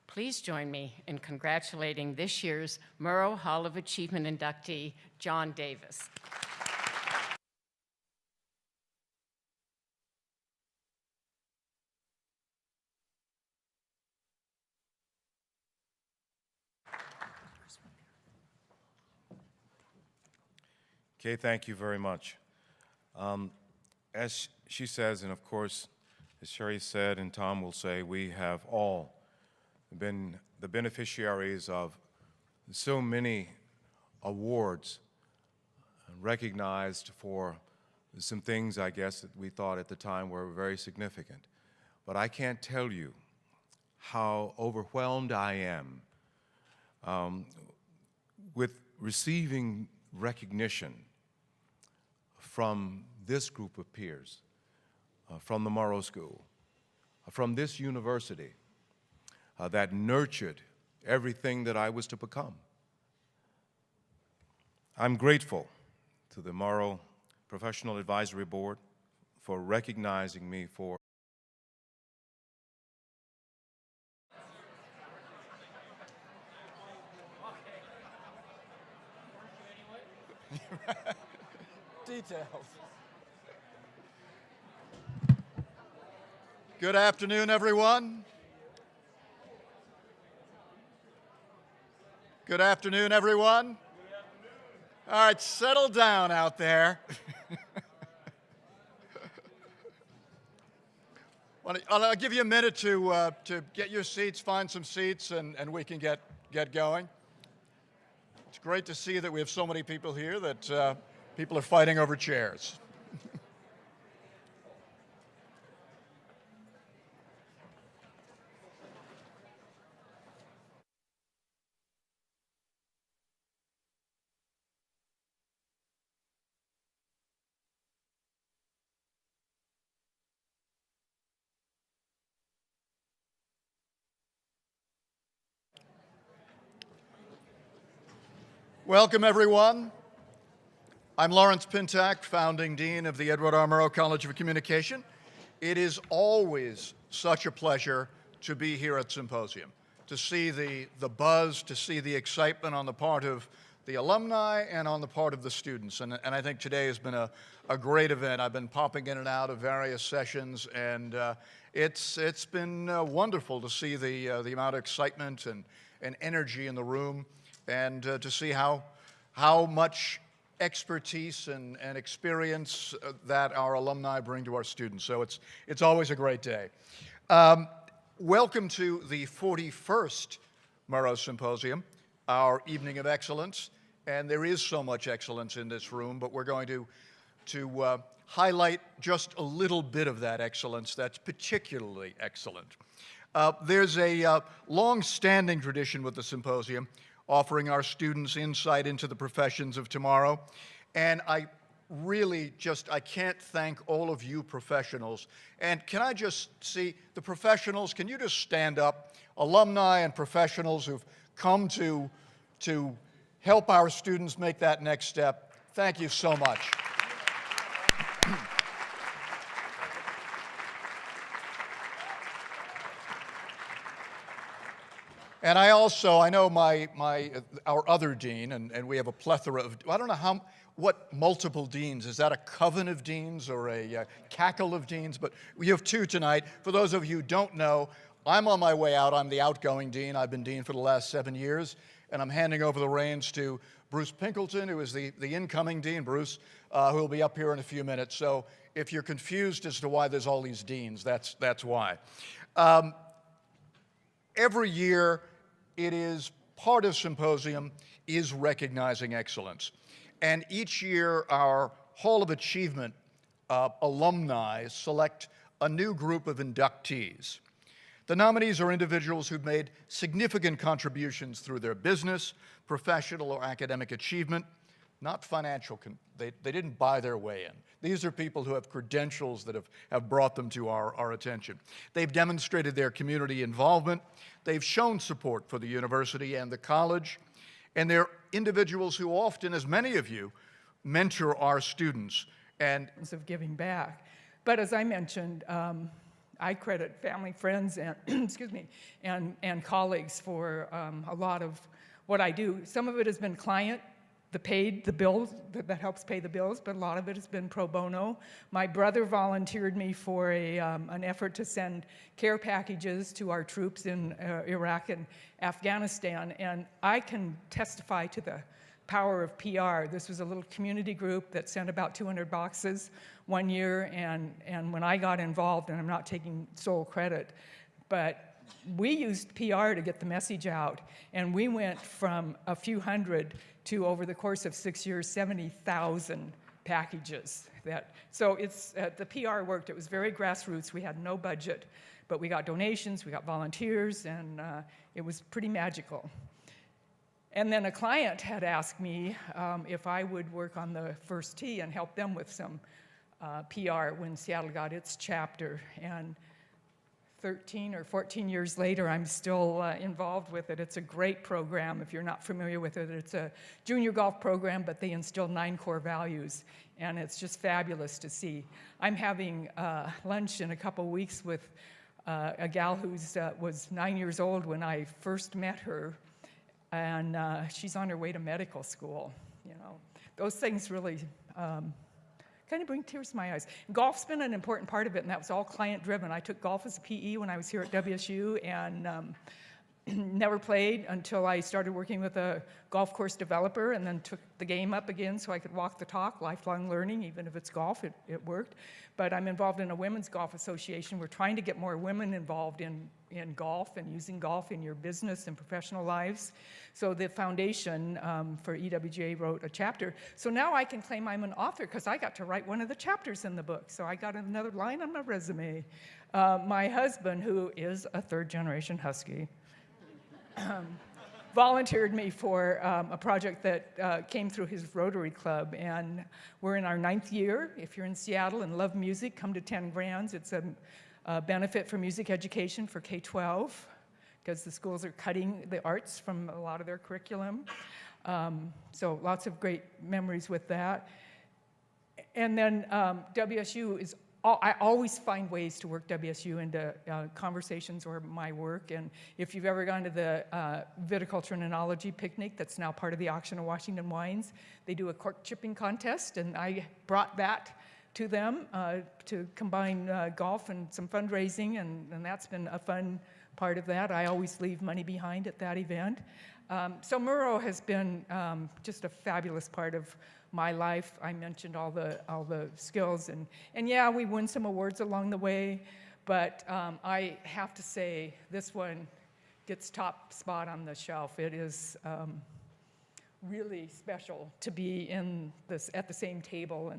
S2: Please join me in congratulating this year's Murrow Hall of Achievement inductee, John Davis.
S4: Okay, thank you very much. As she says, and of course, as Sherry said and Tom will say, we have all been the beneficiaries of so many awards recognized for some things, I guess, that we thought at the time were very significant. But I can't tell you how overwhelmed I am with receiving recognition from this group of peers, from the Murrow School, from this university that nurtured everything that I was to become. I'm grateful to the Murrow Professional Advisory Board for recognizing me for
S1: details. Good afternoon, everyone. Good afternoon, everyone. All right, settle down out there. I'll give you a minute to get your seats, find some seats, and we can get going. It's great to see that we have so many people here that people are fighting over chairs. Welcome, everyone. I'm Lawrence Pintack, founding dean of the Edward R. Murrow College of Communication. It is always such a pleasure to be here at Symposium, to see the buzz, to see the excitement on the part of the alumni and on the part of the students. And I think today has been a great event. I've been popping in and out of various sessions, and it's been wonderful to see the amount of excitement and energy in the room, and to see how much expertise and experience that our alumni bring to our students. So it's always a great day. Welcome to the 41st Murrow Symposium, our evening of excellence. And there is so much excellence in this room, but we're going to highlight just a little bit of that excellence that's particularly excellent. There's a long-standing tradition with the symposium, offering our students insight into the professions of tomorrow. And I can't thank all of you professionals. And can I just see the professionals, can you just stand up? Alumni and professionals who've come to help our students make that next step. Thank you so much. And I know our other dean, and we have a plethora of, I don't know what multiple deans, is that a coven of deans or a cackle of deans? But we have two tonight. For those of you who don't know, I'm on my way out. I'm the outgoing dean. I've been dean for the last 7 years, and I'm handing over the reins to Bruce Pinkleton, who is the incoming dean, Bruce, who will be up here in a few minutes. So if you're confused as to why there's all these deans, that's why. Every year, it is part of Symposium is recognizing excellence. And each year, our Hall of Achievement alumni select a new group of inductees. The nominees are individuals who've made significant contributions through their business, professional, or academic achievement, not financial. They didn't buy their way in. These are people who have credentials that have brought them to our attention. They've demonstrated their community involvement. They've shown support for the university and the college. And they're individuals who often, as many of you, mentor our students. And
S3: of giving back. But as I mentioned, I credit family, friends, and excuse me, and colleagues for a lot of what I do. Some of it has been client, the bills, that helps pay the bills, but a lot of it has been pro bono. My brother volunteered me for an effort to send care packages to our troops in Iraq and Afghanistan, and I can testify to the power of PR. This was a little community group that sent about 200 boxes one year, and when I got involved, and I'm not taking sole credit, but we used PR to get the message out, and we went from a few hundred to, over the course of 6 years, 70,000 packages. So it's the PR worked. It was very grassroots. We had no budget, but we got donations, we got volunteers, and it was pretty magical. And then a client had asked me if I would work on the first tee and help them with some PR when Seattle got its chapter. And 13 or 14 years later, I'm still involved with it. It's a great program. If you're not familiar with it, it's a junior golf program, but they instill 9 core values, and it's just fabulous to see. I'm having lunch in a couple weeks with a gal who was 9 years old when I first met her, and she's on her way to medical school. You know, those things really kind of bring tears to my eyes. Golf's been an important part of it, and that was all client-driven. I took golf as a PE when I was here at WSU, and never played until I started working with a golf course developer, and then took the game up again so I could walk the talk. Lifelong learning, even if it's golf, it worked. But I'm involved in a women's golf association. We're trying to get more women involved in golf and using golf in your business and professional lives. So the foundation for EWGA wrote a chapter. So now I can claim I'm an author because I got to write one of the chapters in the book. So I got another line on my resume. My husband, who is a third-generation Husky, volunteered me for a project that came through his Rotary Club, and we're in our 9th year. If you're in Seattle and love music, come to 10 Grands. It's a benefit for music education for K-12, because the schools are cutting the arts from a lot of their curriculum. So lots of great memories with that. And then WSU is I always find ways to work WSU into conversations or my work. And if you've ever gone to the Viticulture and Enology picnic that's now part of the Auction of Washington Wines, they do a cork chipping contest, and I brought that to them to combine golf and some fundraising, and that's been a fun part of that. I always leave money behind at that event. So Murrow has been just a fabulous part of my life. I mentioned all the skills, and yeah, we won some awards along the way, but I have to say this one gets top spot on the shelf. It is really special to be at the same table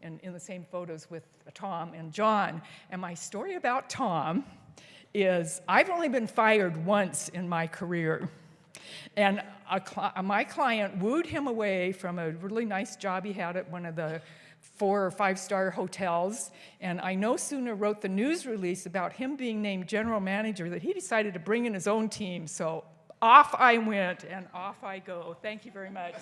S3: and in the same photos with Tom and John. And my story about Tom is I've only been fired once in my career. And my client wooed him away from a really nice job he had at one of the 4 or 5-star hotels. And I no sooner wrote the news release about him being named general manager that he decided to bring in his own team. So off I went, and off I go. Thank you very much.